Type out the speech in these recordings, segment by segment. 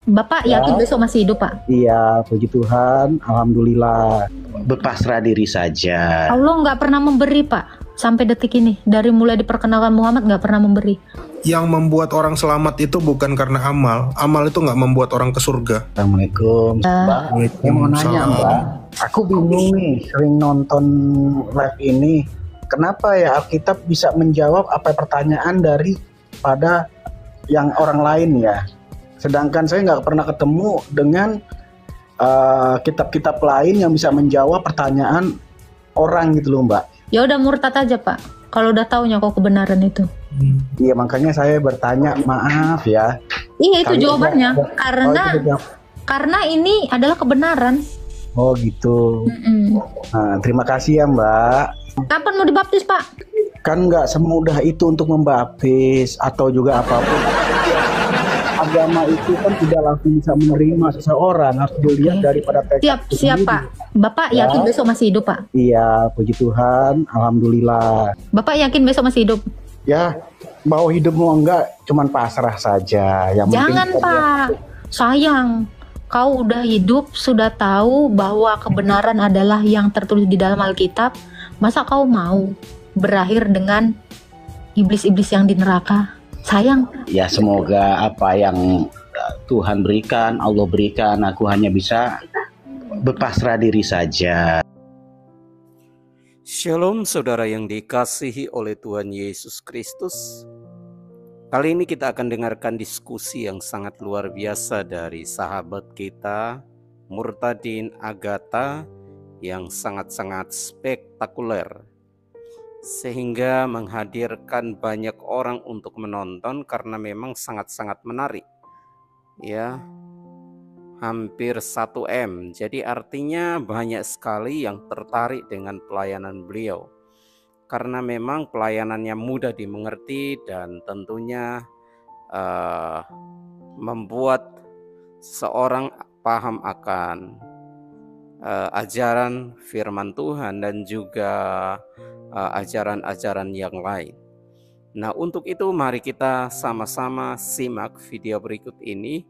Bapak yakin besok masih hidup, Pak? Iya, puji Tuhan, alhamdulillah. Berpasrah diri saja. Allah nggak pernah memberi, Pak. Sampai detik ini, dari mulai diperkenalkan Muhammad nggak pernah memberi. Yang membuat orang selamat itu bukan karena amal. Amal itu nggak membuat orang ke surga. Assalamualaikum, Mbak. Saya mau nanya, Mbak. Aku bingung nih, sering nonton live ini. Kenapa ya Alkitab bisa menjawab apa pertanyaan daripada yang orang lain ya? Sedangkan saya nggak pernah ketemu dengan kitab-kitab lain yang bisa menjawab pertanyaan orang gitu loh, Mbak. Ya udah murtad aja, Pak. Kalau udah taunya kok kebenaran itu. Iya, makanya saya bertanya, maaf ya. Iya, itu Kali jawabannya. aja. Karena ini adalah kebenaran. Oh gitu. Nah, terima kasih ya, Mbak. Kapan mau dibaptis, Pak? Kan nggak semudah itu untuk membaptis atau juga apapun. Agama itu kan tidak langsung bisa menerima seseorang, harus dilihat daripada tekad. Siap, Pak. Bapak yakin besok masih hidup, Pak? Iya, puji Tuhan, alhamdulillah. Bapak yakin besok masih hidup? Ya, mau hidup mau enggak, cuman pasrah saja. Yang Jangan, penting Pak. Sayang. Kau udah hidup, sudah tahu bahwa kebenaran adalah yang tertulis di dalam Alkitab. Masa kau mau berakhir dengan iblis-iblis yang di neraka? Sayang. Ya semoga apa yang Tuhan berikan, Allah berikan, aku hanya bisa berpasrah diri saja. Shalom saudara yang dikasihi oleh Tuhan Yesus Kristus. Kali ini kita akan dengarkan diskusi yang sangat luar biasa dari sahabat kita Murtadin Agatha yang sangat-sangat spektakuler, sehingga menghadirkan banyak orang untuk menonton karena memang sangat-sangat menarik. Ya, hampir 1M. Jadi artinya banyak sekali yang tertarik dengan pelayanan beliau. Karena memang pelayanannya mudah dimengerti dan tentunya membuat seorang paham akan ajaran firman Tuhan dan juga ajaran-ajaran yang lain. Nah, untuk itu mari kita sama-sama simak video berikut ini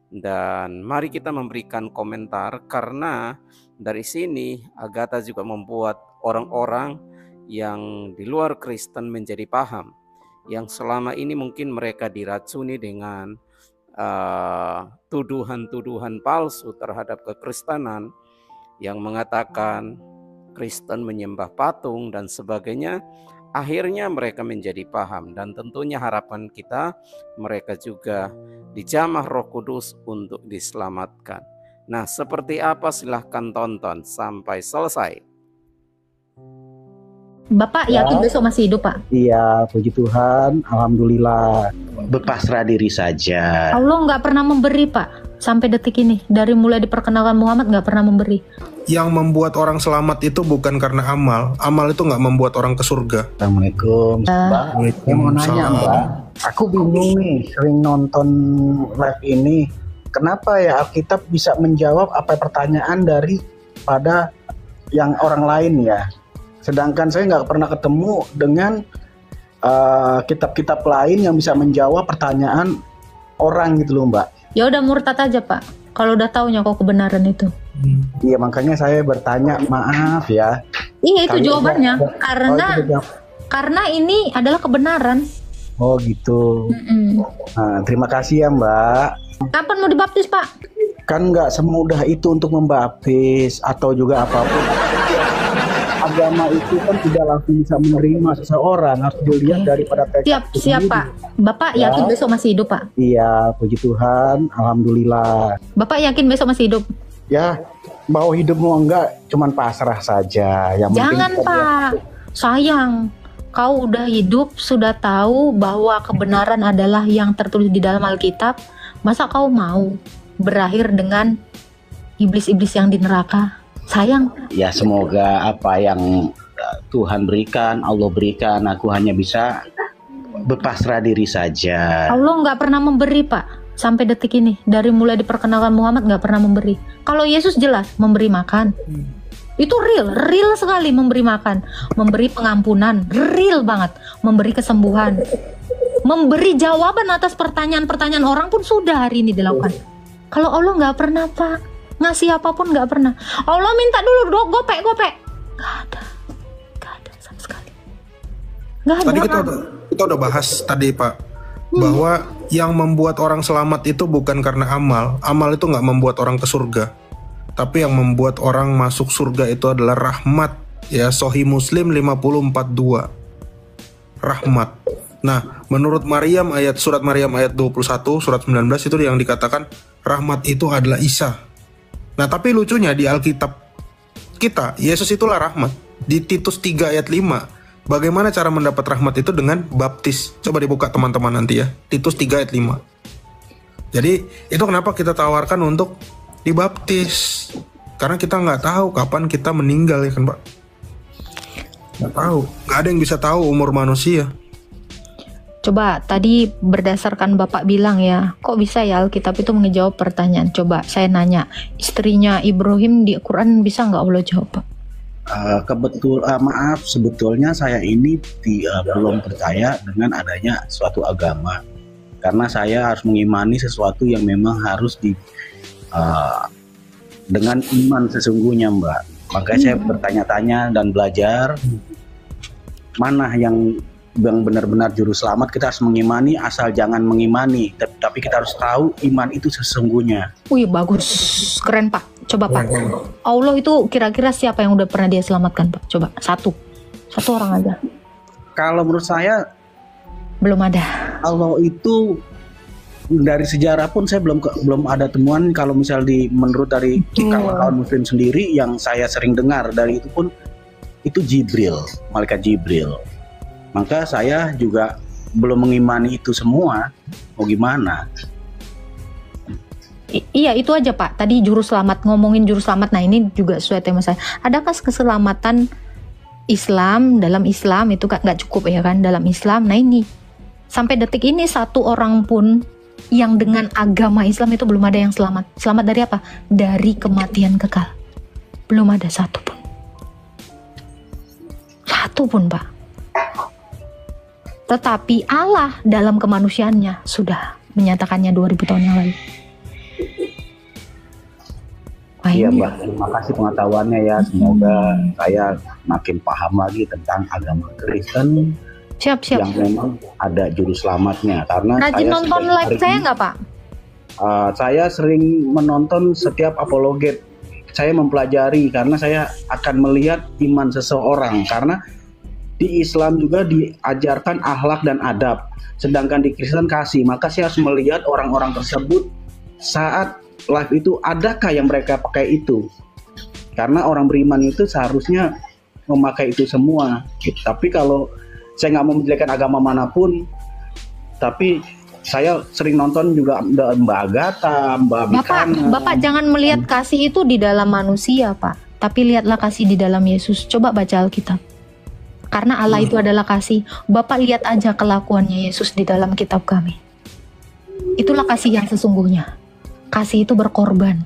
dan mari kita memberikan komentar, karena dari sini Agatha juga membuat orang-orang yang di luar Kristen menjadi paham, yang selama ini mungkin mereka diracuni dengan tuduhan-tuduhan palsu terhadap kekristenan yang mengatakan Kristen menyembah patung dan sebagainya. Akhirnya mereka menjadi paham, dan tentunya harapan kita mereka juga dijamah Roh Kudus untuk diselamatkan. Nah, seperti apa? Silahkan tonton sampai selesai. Bapak yakin besok masih hidup, Pak? Iya, puji Tuhan, alhamdulillah. Berpasrah diri saja. Allah nggak pernah memberi, Pak. Sampai detik ini, dari mulai diperkenalkan Muhammad nggak pernah memberi. Yang membuat orang selamat itu bukan karena amal. Amal itu nggak membuat orang ke surga. Assalamualaikum, Mbak. Saya mau nanya, Mbak. Aku bingung nih, sering nonton live ini. Kenapa ya Alkitab bisa menjawab apa pertanyaan daripada yang orang lain ya? Sedangkan saya nggak pernah ketemu dengan kitab-kitab lain yang bisa menjawab pertanyaan orang gitu loh, Mbak. Ya udah murtad aja, Pak. Kalau udah taunya kok kebenaran itu. Iya, makanya saya bertanya, maaf ya. Iya, itu Kali jawabannya. aja. Karena ini adalah kebenaran. Oh gitu. Nah, terima kasih ya, Mbak. Kapan mau dibaptis, Pak? Kan nggak semudah itu untuk membaptis atau juga apapun. Agama itu kan tidak langsung bisa menerima seseorang, harus dilihat daripada tekad. Siap, Pak. Bapak yakin besok masih hidup, Pak? Iya, puji Tuhan, alhamdulillah. Bapak yakin besok masih hidup? Ya, mau hidup mau enggak, cuman pasrah saja. Yang Jangan, Pak. Sayang. Kau udah hidup, sudah tahu bahwa kebenaran adalah yang tertulis di dalam Alkitab. Masa kau mau berakhir dengan iblis-iblis yang di neraka? Sayang. Ya semoga apa yang Tuhan berikan, Allah berikan, aku hanya bisa berpasrah diri saja. Allah nggak pernah memberi, Pak. Sampai detik ini, dari mulai diperkenalkan Muhammad nggak pernah memberi. Kalau Yesus jelas memberi makan. Itu real sekali memberi makan, memberi pengampunan, real banget, memberi kesembuhan, memberi jawaban atas pertanyaan-pertanyaan orang pun sudah hari ini dilakukan. Kalau Allah nggak pernah Pak, ngasih apapun nggak pernah. Allah minta dulu gopek. Nggak ada sama sekali. Nggak ada. Tadi kita udah bahas tadi Pak, bahwa yang membuat orang selamat itu bukan karena amal. Amal itu nggak membuat orang ke surga. Tapi yang membuat orang masuk surga itu adalah rahmat. Ya, Sahih Muslim 50:42. Rahmat. Nah, menurut surat Maryam ayat 21, surat 19 itu yang dikatakan rahmat itu adalah Isa. Nah, tapi lucunya di Alkitab kita, Yesus itulah rahmat. Di Titus 3 ayat 5, bagaimana cara mendapat rahmat itu dengan baptis. Coba dibuka teman-teman nanti ya, Titus 3 ayat 5. Jadi, itu kenapa kita tawarkan untuk dibaptis. Karena kita nggak tahu kapan kita meninggal, ya kan Pak? Nggak tahu, nggak ada yang bisa tahu umur manusia. Coba tadi berdasarkan Bapak bilang ya, kok bisa ya Alkitab itu menjawab pertanyaan. Coba saya nanya, istrinya Ibrahim di Quran bisa nggak Allah jawab Pak? Maaf, sebetulnya saya ini belum percaya dengan adanya suatu agama. Karena saya harus mengimani sesuatu yang memang harus dengan iman sesungguhnya Mbak. Makanya saya bertanya-tanya dan belajar mana yang benar-benar juru selamat. Kita harus mengimani, asal jangan mengimani, tapi kita harus tahu iman itu sesungguhnya. Wih bagus, keren Pak. Coba Pak, Allah itu kira-kira siapa yang udah pernah dia selamatkan Pak? Coba satu orang aja. Kalau menurut saya belum ada. Allah itu dari sejarah pun saya belum ada temuan. Kalau misal menurut dari kawan-kawan Muslim sendiri yang saya sering dengar dari itu pun itu Jibril, malaikat Jibril. Maka saya juga belum mengimani itu semua. Mau gimana? Iya itu aja Pak. Tadi juru selamat, ngomongin juru selamat. Nah ini juga sesuai tema saya. Adakah keselamatan Islam, dalam Islam itu nggak cukup ya kan? Dalam Islam, nah ini sampai detik ini satu orang pun yang dengan agama Islam itu belum ada yang selamat. Selamat dari apa? Dari kematian kekal. Belum ada satu pun. Satu pun Pak. Tetapi Allah dalam kemanusiaannya sudah menyatakannya 2000 tahun yang lalu. Iya Mbak, terima kasih pengetahuannya ya. Semoga saya makin paham lagi tentang agama Kristen. Siap. Yang memang ada juru selamatnya. Karena rajin saya nonton live saya nggak Pak? Saya sering menonton setiap apologet. Saya mempelajari karena saya akan melihat iman seseorang. Karena di Islam juga diajarkan akhlak dan adab, sedangkan di Kristen kasih. Maka saya harus melihat orang-orang tersebut saat live itu, adakah yang mereka pakai itu. Karena orang beriman itu seharusnya memakai itu semua. Tapi kalau saya nggak mau menjelekkan agama manapun, tapi saya sering nonton juga Mbak Agatha, Mbak Mikana. Bapak jangan melihat kasih itu di dalam manusia Pak, tapi lihatlah kasih di dalam Yesus. Coba baca Alkitab. Karena Allah itu adalah kasih. Bapak lihat aja kelakuannya Yesus di dalam kitab kami. Itulah kasih yang sesungguhnya. Kasih itu berkorban.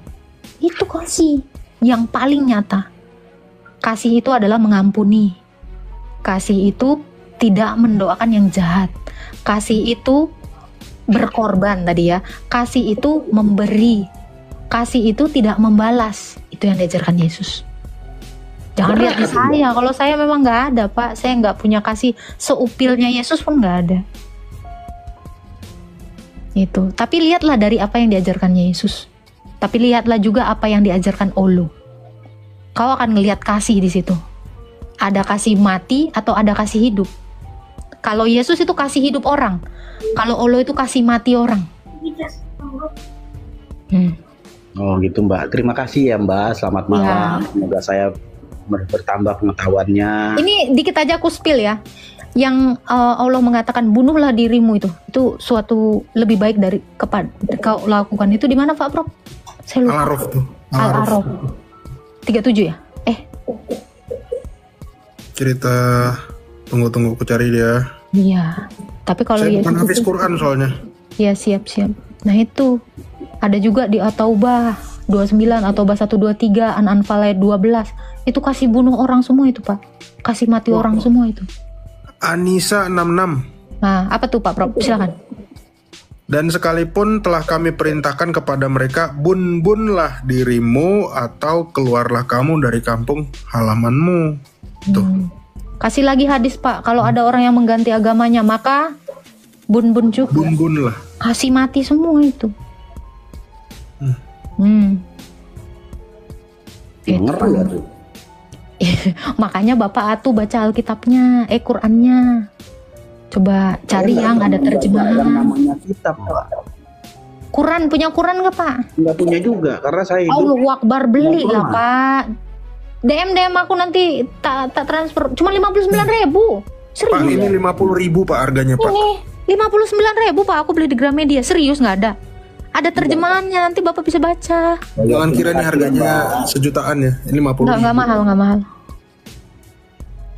Itu kasih yang paling nyata. Kasih itu adalah mengampuni. Kasih itu tidak mendoakan yang jahat. Kasih itu berkorban tadi ya. Kasih itu memberi. Kasih itu tidak membalas. Itu yang diajarkan Yesus. Jangan lihat di saya. Kalau saya memang nggak ada Pak. Saya nggak punya kasih seupilnya Yesus pun nggak ada. Itu. Tapi lihatlah dari apa yang diajarkannya Yesus. Tapi lihatlah juga apa yang diajarkan Allah. Kau akan ngelihat kasih di situ. Ada kasih mati atau ada kasih hidup. Kalau Yesus itu kasih hidup orang. Kalau Allah itu kasih mati orang. Oh gitu Mbak. Terima kasih ya Mbak. Selamat malam. Semoga saya bertambah pengetahuannya. Ini dikit aja aku spill ya. Yang Allah mengatakan bunuhlah dirimu itu suatu lebih baik dari kau lakukan itu di mana Pak Prof? Saya lupa. Al-Araf tuh. Al-Araf 37 ya? Cerita tunggu aku cari dia. Iya. Tapi kalau saya bukan hafiz Quran soalnya. Ya siap. Nah itu ada juga di At-Taubah 29 atau 123 An-Anfal ayat 12. Itu kasih bunuh orang semua itu Pak. Kasih mati orang semua itu. Anisa 66. Nah, apa tuh Pak Prof? Silakan. Dan sekalipun telah kami perintahkan kepada mereka, bun-bunlah dirimu atau keluarlah kamu dari kampung halamanmu. Tuh. Kasih lagi hadis Pak, kalau ada orang yang mengganti agamanya maka bun-bun juga. Bun-bunlah. Kasih mati semua itu. Ngeri ya tuh. Makanya Bapak atuh baca Alkitabnya, Qurannya. Coba cari yang ada terjemahan. Yang namanya kitab, Pak. Quran, punya Quran nggak Pak? Nggak punya juga, karena saya hidup. Allahu Akbar, beli Nggak lah pernah. Pak. DM aku nanti tak transfer. Cuma 59.000. Pak, Serius? ini 50.000 Pak harganya Pak. Ini 59.000 Pak, aku beli di Gramedia. Serius nggak ada? Ada terjemahannya, nanti Bapak bisa baca. Jangan kira ini harganya sejutaan ya. Ini 50.000. Nggak mahal, nggak mahal.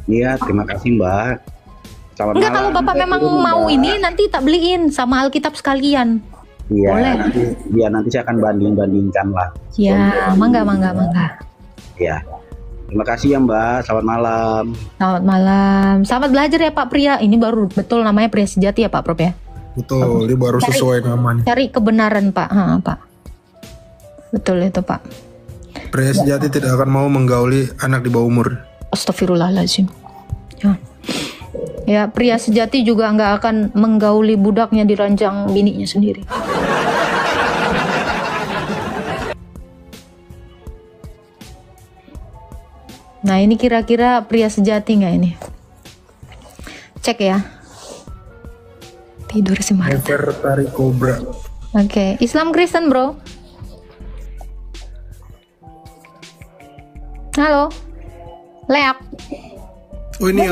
Iya, terima kasih Mbak. Selamat Enggak, malam. kalau Bapak memang mau ini nanti tak beliin sama Alkitab sekalian. Iya, boleh. nanti saya akan banding-bandingkan lah. Ya, mangga. Iya. Terima kasih ya Mbak. Selamat malam. Selamat malam. Selamat belajar ya Pak Pria. Ini baru betul namanya pria sejati ya Pak Prof ya. Betul, dia baru sesuai namanya. Cari kebenaran Pak. Pak. Betul itu Pak. Pria sejati tidak akan mau menggauli anak di bawah umur. Astagfirullahaladzim. Ya, pria sejati juga nggak akan menggauli budaknya di ranjang bininya sendiri. Nah, ini kira-kira pria sejati nggak ini? Cek ya. Tidur si Marta. Nefertari Cobra. Oke, Islam Kristen bro. Halo, Leak. Oh ini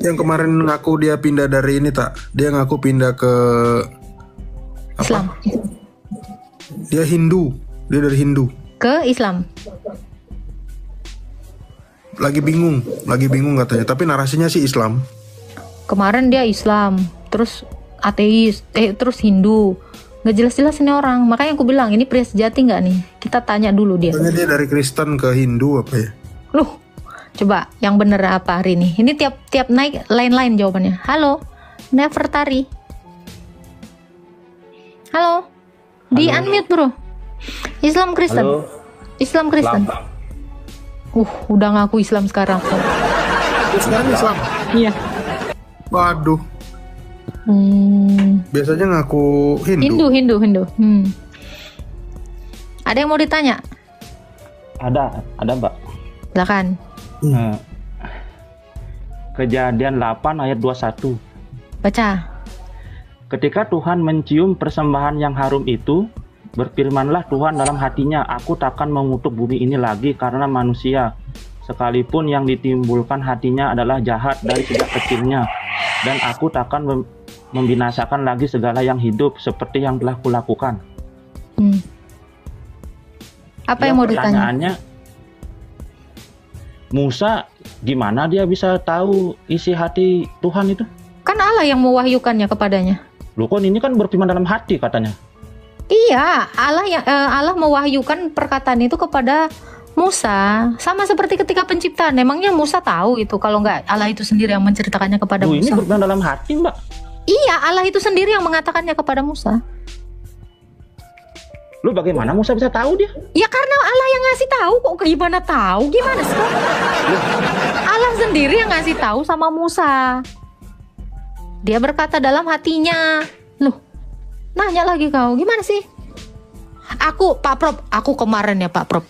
yang kemarin ngaku dia pindah dari ini tak? Dia ngaku pindah ke apa? Islam. Dia Hindu, dia dari Hindu. Ke Islam. Lagi bingung katanya. Tapi narasinya sih Islam. Kemarin dia Islam, terus ateis, terus Hindu. Nggak jelas-jelas ini orang. Makanya aku bilang ini pria sejati nggak nih? Kita tanya dulu dia. Katanya dia dari Kristen ke Hindu apa ya? Loh, coba yang bener apa hari ini? Ini tiap naik lain-lain jawabannya. Halo, Nefertari. Halo, di unmute bro. Islam Kristen. Halo. Islam Kristen. Udah ngaku Islam sekarang. Sekarang Islam. Iya. Waduh. Biasanya ngaku Hindu. Hindu. Ada yang mau ditanya? Ada Mbak. Silakan. Kejadian 8 ayat 21. Baca. Ketika Tuhan mencium persembahan yang harum itu, berfirmanlah Tuhan dalam hatinya, aku takkan mengutuk bumi ini lagi karena manusia, sekalipun yang ditimbulkan hatinya adalah jahat dari sejak kecilnya, dan aku takkan membinasakan lagi segala yang hidup seperti yang telah kulakukan. Apa yang mau ditanya? Pertanyaannya, Musa gimana dia bisa tahu isi hati Tuhan itu? Kan Allah yang mewahyukannya kepadanya. Loh, kan ini kan berfirman dalam hati katanya. Iya, Allah mewahyukan perkataan itu kepada Musa, sama seperti ketika penciptaan. Emangnya Musa tahu itu kalau nggak Allah itu sendiri yang menceritakannya kepada Loh, ini Musa? berfirman dalam hati, Mbak. Iya, Allah itu sendiri yang mengatakannya kepada Musa. Lu bagaimana Musa bisa tahu dia? Ya karena Allah yang ngasih tahu, kok gimana tahu? Gimana sih? Allah sendiri yang ngasih tahu sama Musa. Dia berkata dalam hatinya. Loh, nanya lagi kau, gimana sih? Pak Prof, aku kemarin ya Pak Prof.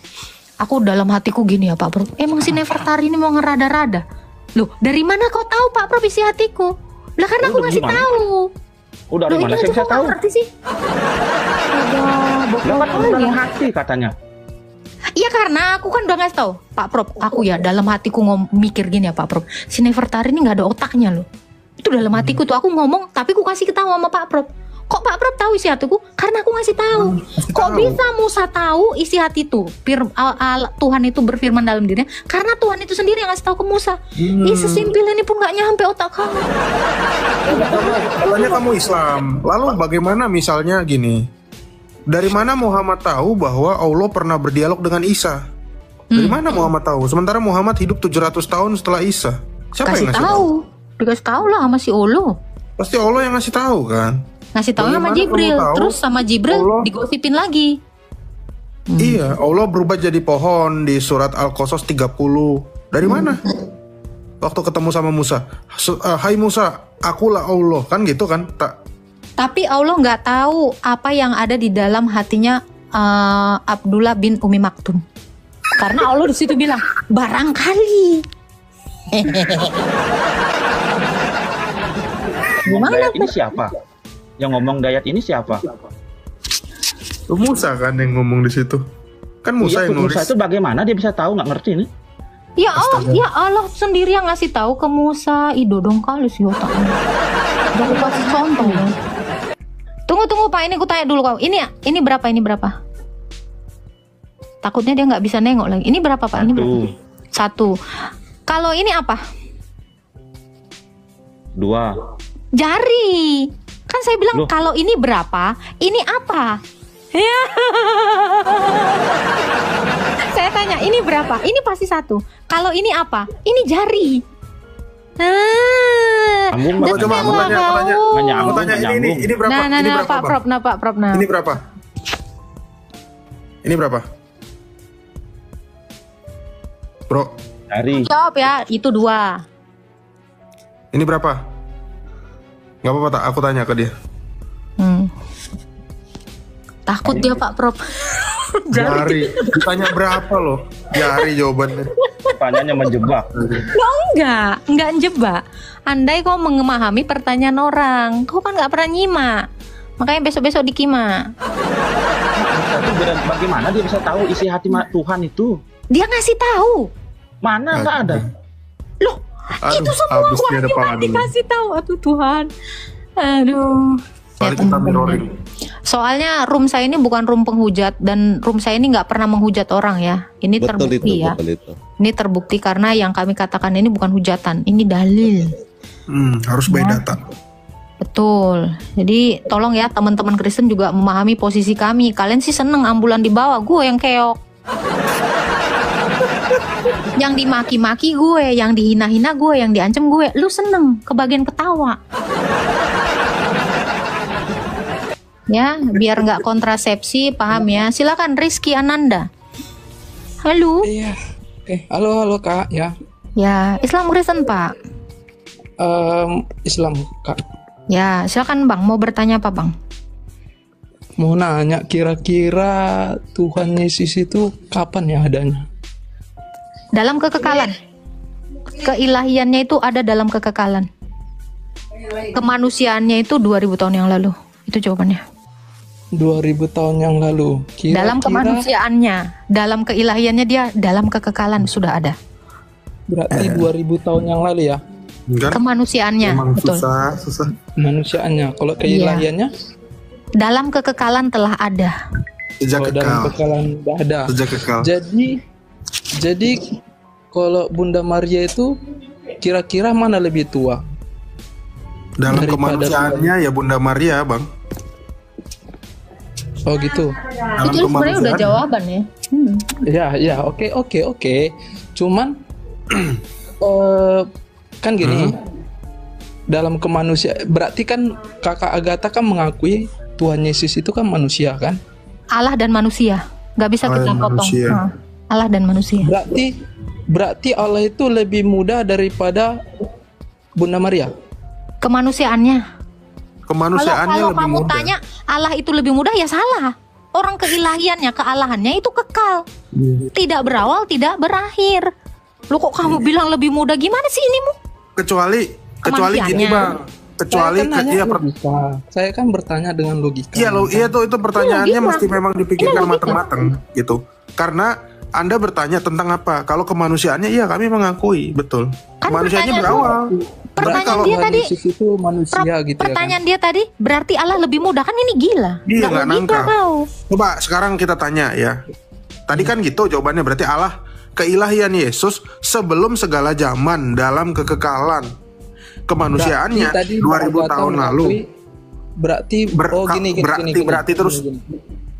Aku dalam hatiku gini ya Pak Prof. Emang si Nefertari ini mau ngerada-rada. Loh, dari mana kau tahu Pak Prof isi hatiku? Lah karena aku ngasih tahu. Oh, dari mana saya bisa tahu? Ngerti sih? Lah kan dalam hati katanya. Iya karena aku kan udah ngasih tahu Pak Prof. Aku ya dalam hatiku mikir gini ya Pak Prof. Si Nefertari ini nggak ada otaknya loh. Itu dalam hatiku tuh aku ngomong, tapi aku kasih tahu sama Pak Prof. Kok Pak Prof tahu isi hatiku? Karena aku ngasih tahu. Kok bisa Musa tahu isi hati itu? Tuhan itu berfirman dalam dirinya. Karena Tuhan itu sendiri yang ngasih tahu ke Musa. Sesimpel ini pun nggak nyampe otak kamu. Katanya kamu Islam. Lalu bagaimana misalnya gini? Dari mana Muhammad tahu bahwa Allah pernah berdialog dengan Isa? Dari mana Muhammad tahu? Sementara Muhammad hidup 700 tahun setelah Isa. Siapa Kasih yang ngasih tahu? Dikasih tahu lah sama si Olo. Pasti Allah yang ngasih tahu kan? Ngasih tahu sama Bagaimana Jibril, kamu tahu? terus sama Jibril Allah. digosipin lagi. Iya, Allah berubah jadi pohon di surat Al-Qasas 30. Dari mana? Waktu ketemu sama Musa. Hai Musa, akulah Allah. Kan gitu kan? Tapi Allah nggak tahu apa yang ada di dalam hatinya Abdullah bin Umi Maktum. Karena Allah di situ bilang, barangkali. Gimana Dayat ini siapa? Yang ngomong Dayat ini siapa? Musa kan yang ngomong di situ. Kan Musa Iya, yang nulis. Musa itu bagaimana dia bisa tahu, nggak ngerti ini? Ya Allah sendiri yang ngasih tahu ke Musa. Dodong kali sih otaknya. Udah aku kasih contoh ya. Tunggu Pak, ini aku tanya dulu kau. Ini berapa? Ini berapa? Takutnya dia nggak bisa nengok lagi. Ini berapa Pak? Ini berapa? 1. Kalau ini apa? 2. Jari. Kan saya bilang Loh. kalau ini berapa? Ini apa? Ya. Saya tanya, ini berapa? Ini pasti 1. Kalau ini apa? Ini jari. Sambung, Pak. Coba aku tanya. Menyambung, Aku tanya ini berapa? Nah, Ini berapa, Pak Bang? Prop, Pak Prop. Ini berapa? Ini berapa? Bro, Dari Jawab ya, itu 2. ini berapa? Gak apa-apa tak, aku tanya ke dia. Takut dia Pak Prop. Jari. Ditanya berapa loh? Jari jawabannya. pertanyaannya menjebak. Enggak jebak. Andai kau memahami pertanyaan orang, kau kan nggak pernah nyimak. Makanya besok-besok dikimak. Bagaimana dia bisa tahu isi hati Tuhan itu? Dia ngasih tahu. Mana nggak ada? Loh, itu semua habis dia ada wahyu dikasih tahu. Aduh Tuhan. Aduh. Kali kita mirroring. Soalnya room saya ini bukan room penghujat dan room saya ini nggak pernah menghujat orang ya. Ini Betul terbukti itu, ya. betul itu. Ini terbukti karena yang kami katakan ini bukan hujatan, ini dalil. Harus by data. Betul. Jadi tolong ya teman-teman Kristen juga memahami posisi kami. Kalian sih seneng ambulan di bawah, gue yang keok. Yang dimaki-maki gue, yang dihina-hina gue, yang diancam gue. Lu seneng, kebagian ketawa. Ya, biar nggak kontrasepsi, paham ya. Silakan Rizky Ananda. Halo. Iya. Halo Kak, ya. Ya, Islam Kristen Pak. Islam Kak. Ya, silakan Bang. Mau bertanya apa Bang? Mau nanya, kira-kira Tuhan Yesus itu kapan ya adanya? Dalam kekekalan. Keilahiannya itu ada dalam kekekalan. Kemanusiaannya itu 2000 tahun yang lalu. Itu jawabannya. 2000 tahun yang lalu. Dalam kemanusiaannya, dalam keilahiannya dia dalam kekekalan sudah ada. Berarti 2000 tahun yang lalu ya? Enggak? Kemanusiaannya, Emang betul. susah. Manusiaannya. Kalau keilahiannya? Dalam kekekalan telah ada. Sejak Dalam kekal. kekekalan udah ada. Sejak kekal. Jadi kalau Bunda Maria itu kira-kira mana lebih tua? Dalam daripada kemanusiaannya ya Bunda Maria, Bang. Oh gitu. Dalam Itu sebenarnya udah kemanusiaan. jawaban ya. Ya, oke. Cuman kan gini, dalam kemanusiaan berarti kan Kakak Agatha kan mengakui Tuhan Yesus itu kan manusia kan? Allah dan manusia, nggak bisa Allah kita dan potong. manusia. Allah dan manusia. Berarti Allah itu lebih muda daripada Bunda Maria. Kemanusiaannya. Kemanusiaannya Kalau lebih kamu muda. tanya Allah itu lebih mudah ya salah. Orang keilahiannya, kealahannya itu kekal. Tidak berawal, tidak berakhir. Lu kok kamu bilang lebih mudah gimana sih ini mu? Kecuali gini, Bang. Kecuali Saya kan bertanya dengan logika. Iya tuh itu pertanyaannya logika. mesti memang dipikirkan Ini logika. matang-matang gitu. Karena Anda bertanya tentang apa? Kalau kemanusiaannya iya kami mengakui, betul. Kan Kemanusiaannya pertanyaan- berawal. Pertanyaan kalau dia Tuhan tadi, Yesus itu manusia gitu ya kan? pertanyaan dia tadi berarti Allah lebih mudah kan ini gila. Iya, nggak logika nangka. kau. Coba sekarang kita tanya ya. Tadi kan gitu jawabannya berarti Allah keilahian Yesus sebelum segala zaman dalam kekekalan. Kemanusiaannya Berarti tadi 2000 Agatha tahun lalu. mengakui, Berarti Berarti terus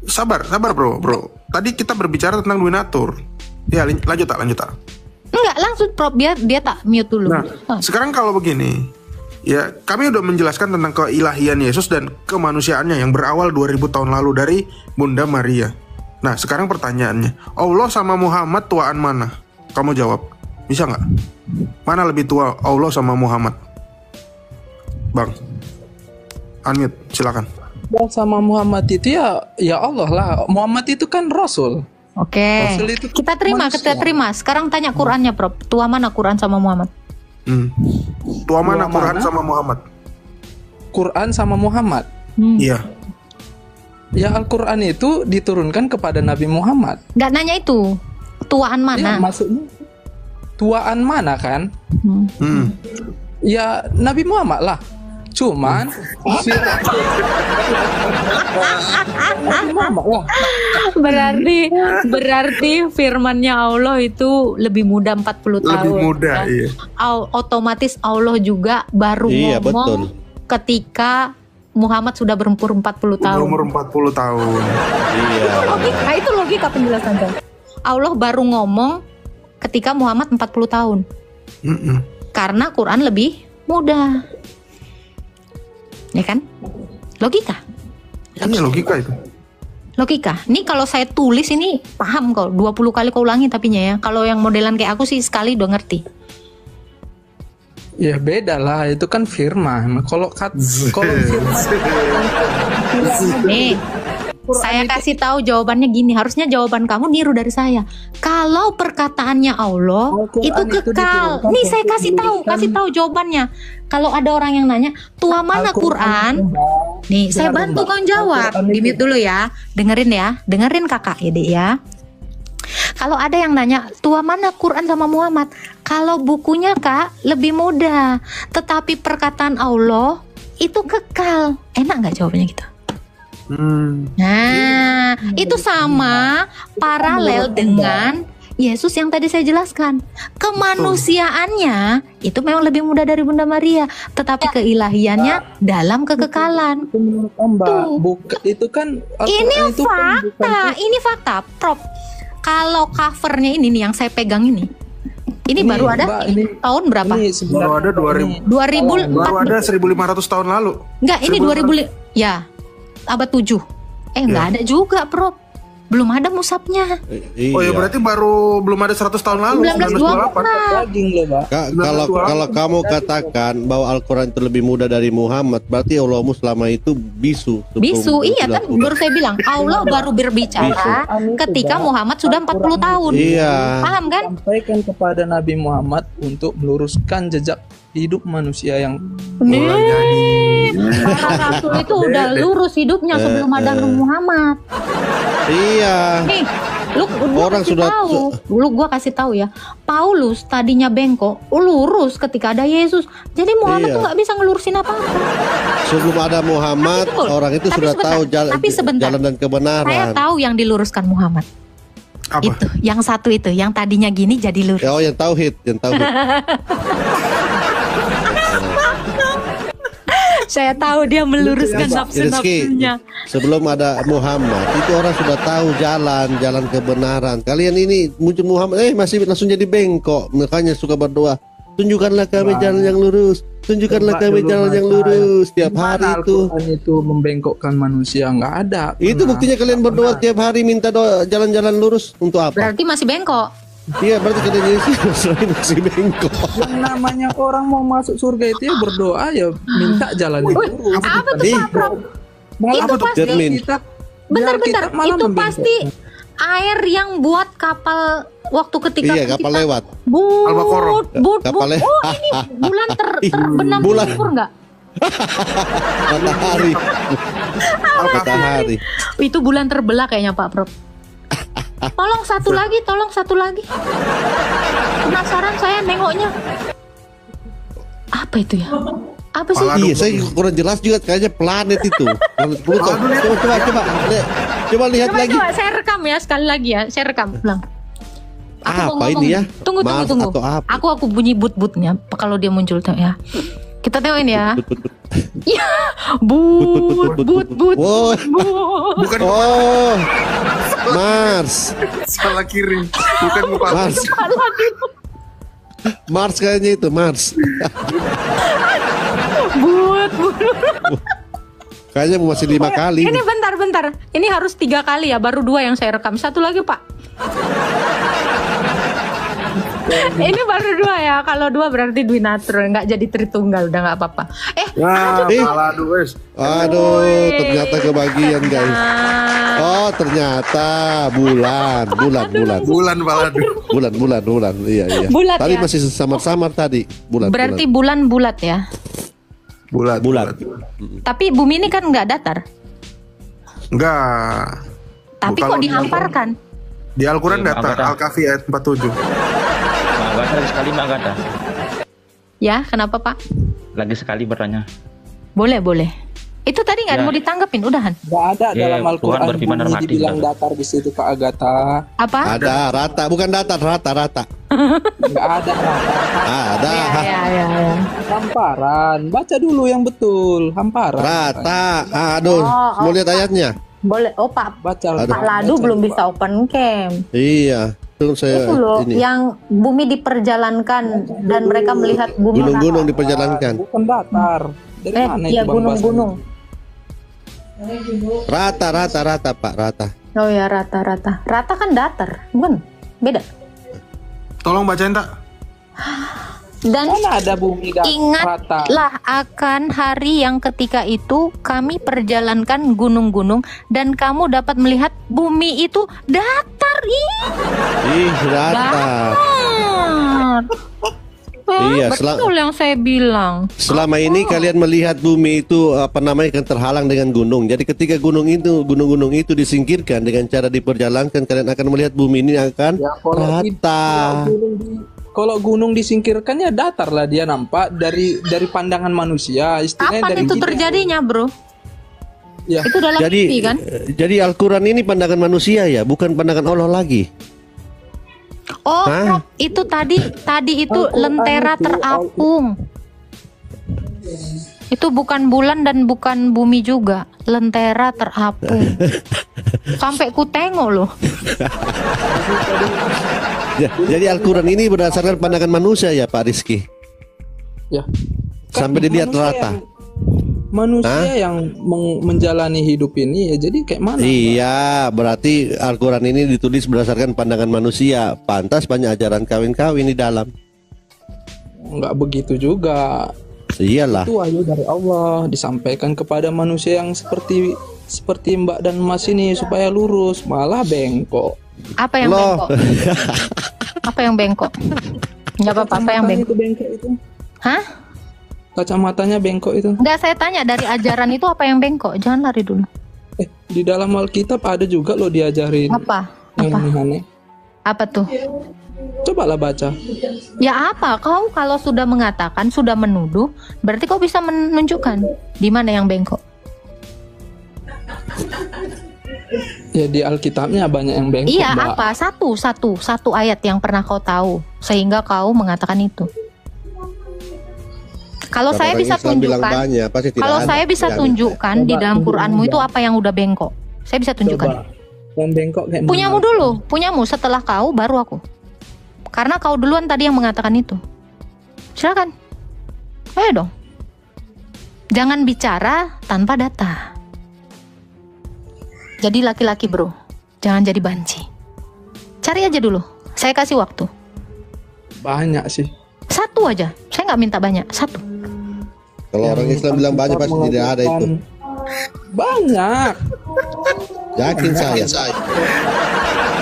sabar bro. Tadi kita berbicara tentang dominatur. Ya lanjut tak. Enggak, langsung Prof, dia tak mute dulu. Nah, sekarang kalau begini, Ya, kami udah menjelaskan tentang keilahian Yesus dan kemanusiaannya yang berawal 2000 tahun lalu dari Bunda Maria. Nah, sekarang pertanyaannya, Allah sama Muhammad tuaan mana? Kamu jawab, bisa nggak? Mana lebih tua, Allah sama Muhammad? Bang, unmute, silakan. Allah sama Muhammad itu ya Allah lah. Muhammad itu kan Rasul. Oke. Rasul itu Kita terima. Sekarang tanya Qurannya, Prof. Tua mana Quran sama Muhammad? Tua mana Tua Quran mana? sama Muhammad? Quran sama Muhammad. Iya. Ya Al-Quran itu diturunkan kepada Nabi Muhammad. Nggak nanya itu. Tuaan Ya, mana? maksudnya tuaan mana kan? Hmm. Ya Nabi Muhammad lah. Cuman Nabi Muhammad lah. Berarti firmannya Allah itu lebih muda 40 tahun. Lebih muda, ya. iya. Otomatis Allah juga baru Iya, ngomong betul. ketika Muhammad sudah berumur 40 tahun. Umur 40 tahun. Iya. Itu logika penjelasan saya. Allah baru ngomong ketika Muhammad 40 tahun. Karena Quran lebih muda. Ya kan? Logika. Ini logika itu. Logika. Ini kalau saya tulis ini paham kok. 20 kali kau ulangi tapinya ya. Kalau yang modelan kayak aku sih sekali udah ngerti. Ya beda lah, itu kan firman. Kalau firman Nih, saya kasih tahu jawabannya gini. Harusnya jawaban kamu niru dari saya. Kalau perkataannya Allah Al-Quran itu itu kekal. diturunkan Nih saya untuk kasih tahu jawabannya. Kalau ada orang yang nanya, tua mana Quran? Nih, saya bantu kau jawab. Di-mute dulu ya. Dengerin kakak ya, Dek ya. Kalau ada yang nanya, tua mana Quran sama Muhammad? Kalau bukunya Kak lebih muda, tetapi perkataan Allah itu kekal. Enak nggak jawabannya gitu? Nah, itu sama paralel dengan Yesus yang tadi saya jelaskan. Kemanusiaannya itu memang lebih muda dari Bunda Maria, tetapi keilahiannya dalam kekekalan. Mbak, itu kan Ini Al-Quran itu kan fakta, ini fakta, Prof. Kalau covernya ini nih yang saya pegang ini baru ada Mbak, ini tahun berapa? Baru ada 2000. 2004. Baru ada 1500 tahun lalu. Enggak, ini 2000 ya. Abad 7. Nggak ada juga, Prof. Belum ada musabnya. Iya. Oh ya berarti baru belum ada 100 tahun lalu. 1928. daging loh, Mbak. Kalau kamu katakan bahwa Al-Quran itu lebih muda dari Muhammad, berarti Allahmu selama itu bisu. Bisu, iya kan baru saya bilang Allah baru berbicara ketika Muhammad sudah 40 tahun. Iya. Paham kan? Sampaikan kepada Nabi Muhammad untuk meluruskan jejak hidup manusia yang Para rasul itu udah lurus hidupnya sebelum ada Muhammad. Iya. Nih, gua kasih tahu ya. Paulus tadinya bengkok, lurus ketika ada Yesus. Jadi Muhammad tuh nggak bisa ngelurusin apa-apa. Sebelum ada Muhammad, orang itu sudah tahu jalan dan kebenaran. Saya tahu yang diluruskan Muhammad. Apa? Itu, yang satu itu, yang tadinya gini jadi lurus. Oh, yang tauhid. Saya tahu dia meluruskan nafsu-nafsunya. Sebelum ada Muhammad, itu orang sudah tahu jalan kebenaran. Kalian ini muncul Muhammad, masih langsung jadi bengkok. Makanya suka berdoa, tunjukkanlah kami jalan yang lurus. Tunjukkanlah kami jalan yang lurus. Tiap hari itu. Al-Quran itu membengkokkan manusia, nggak ada. Itu buktinya kalian berdoa tiap hari minta doa jalan-jalan lurus untuk apa? Berarti masih bengkok. Iya, berarti kalian ini masih bengkok. Yang namanya orang mau masuk surga itu ya berdoa ya minta jalan yang lurus. Apa tuh Pak Prof? Itu pasti. Bentar-bentar, itu pasti air yang buat kapal waktu ketika kapal lewat. Kapal lewat. Oh, ini bulan terbenam di lumpur nggak? Matahari. Itu bulan terbelah kayaknya Pak Prof. Tolong satu lagi. Penasaran saya nengoknya. Apa itu ya? Apa sih? Iya, saya kurang jelas juga kayaknya planet itu. Pluto. Coba lihat lagi. Coba saya rekam ya sekali lagi ya. Saya rekam ulang. Apa ini ya? Tunggu. Aku bunyi but-butnya kalau dia muncul tuh ya. Kita tengok ini ya. Ya, but. Bukan Mars. salah kiri. Bukan Mars kayaknya itu Mars. Bulat. Kayaknya masih 5 kali. Ini bentar. Ini harus 3 kali ya, baru 2 yang saya rekam. Satu lagi, Pak. Ini baru 2 ya. Kalau 2 berarti Dwinatron, nggak jadi Tritunggal, udah nggak apa-apa. Aduh, ternyata kebagian guys. Oh, ternyata bulan. Iya. Bulat Tadi ya? masih samar-samar tadi. Berarti bulan bulat ya. Bulat. Tapi bumi ini kan nggak datar. Enggak. Tapi kok dihamparkan? Di Al-Quran Iya, datar, Agatha. Al-Kahfi ayat 47. Mbak Agatha, lagi sekali Mbak Agatha. Ya, kenapa Pak? Lagi sekali bertanya. Boleh. Itu tadi nggak Ya. mau ditanggepin, udahan. Nggak ada Ya, dalam Tuhan Al-Quran berfirman dalam bumi hati, dibilang Mbak. datar di situ Kak Agatha. Apa? Ada rata, bukan datar, rata. Nggak ada rata. Ada. Ya. Hamparan. Baca dulu yang betul. Hamparan. Rata. Aduh, Oh, mau lihat ayatnya? Boleh. Oh Pak, Baca. Aduh. Pak Ladu belum bisa open cam. Iya, itu saya Itu loh, ini. yang bumi diperjalankan dan mereka melihat bumi. Gunung-gunung diperjalankan. Bukan datar. Dari mana Iya itu Bang gunung-gunung. Rata, Pak, rata. Oh ya rata. Rata kan datar, bukan? Beda. Tolong bacain tak? Dan Mana ada bumi rata? ingatlah akan hari yang ketika itu kami perjalankan gunung-gunung dan kamu dapat melihat bumi itu datar. Rata. Iya, betul yang saya bilang. Selama ini kalian melihat bumi itu kan terhalang dengan gunung. Jadi ketika gunung-gunung itu disingkirkan dengan cara diperjalankan, kalian akan melihat bumi ini akan rata. Kalau gunung disingkirkan ya datar lah dia nampak dari pandangan manusia. Istilahnya Kapan dari itu kita. terjadinya, Bro? Ya. Itu dalam mimpi kan? Jadi Al-Quran ini pandangan manusia ya, bukan pandangan Allah lagi. Oh, Hah? Prof, itu tadi itu Al-Quran lentera itu, terapung. Itu bukan bulan dan bukan bumi juga, lentera terapung. Sampai ku tengok loh. Jadi Al-Quran ini berdasarkan pandangan manusia ya Pak Rizky. Ya. Sampai dilihat manusia rata. Manusia yang menjalani hidup ini ya jadi kayak mana? Iya, berarti Al-Quran ini ditulis berdasarkan pandangan manusia. Pantas banyak ajaran kawin-kawin di dalam. Enggak begitu juga. Iyalah. Itu wahyu dari Allah disampaikan kepada manusia yang seperti Mbak dan Mas ini supaya lurus, malah bengkok. Apa yang bengkok? Apa yang bengkok? Enggak apa-apa, apa yang bengkok? Itu bengkok itu. Hah? Kacamatanya bengkok itu. Enggak, saya tanya dari ajaran itu apa yang bengkok? Jangan lari dulu. Di dalam Alkitab ada juga loh diajarin. Apa? Yang aneh-aneh. Apa tuh? Cobalah baca. Ya apa? Kau kalau sudah mengatakan, sudah menuduh, berarti kau bisa menunjukkan di mana yang bengkok. Ya di Alkitabnya banyak yang bengkok, Iya, Mbak. apa? Satu ayat yang pernah kau tahu sehingga kau mengatakan itu. Kalau Kalau saya orang bisa Islam bilang tunjukkan, banyak, pasti tidak kalau ada. saya bisa Jangan. tunjukkan di dalam Quranmu itu apa yang udah bengkok. Saya bisa tunjukkan. Coba. Yang bengkok kayak Punyamu mana? dulu, punyamu setelah kau baru aku. Karena kau duluan tadi yang mengatakan itu. Silakan. Ayo dong. Jangan bicara tanpa data. Jadi laki-laki, Bro. Jangan jadi banci. Cari aja dulu. Saya kasih waktu. Banyak sih. Satu aja. Saya nggak minta banyak. Satu. Kalau orang Islam bilang banyak pasti tidak ada itu. Banyak. Yakin saya.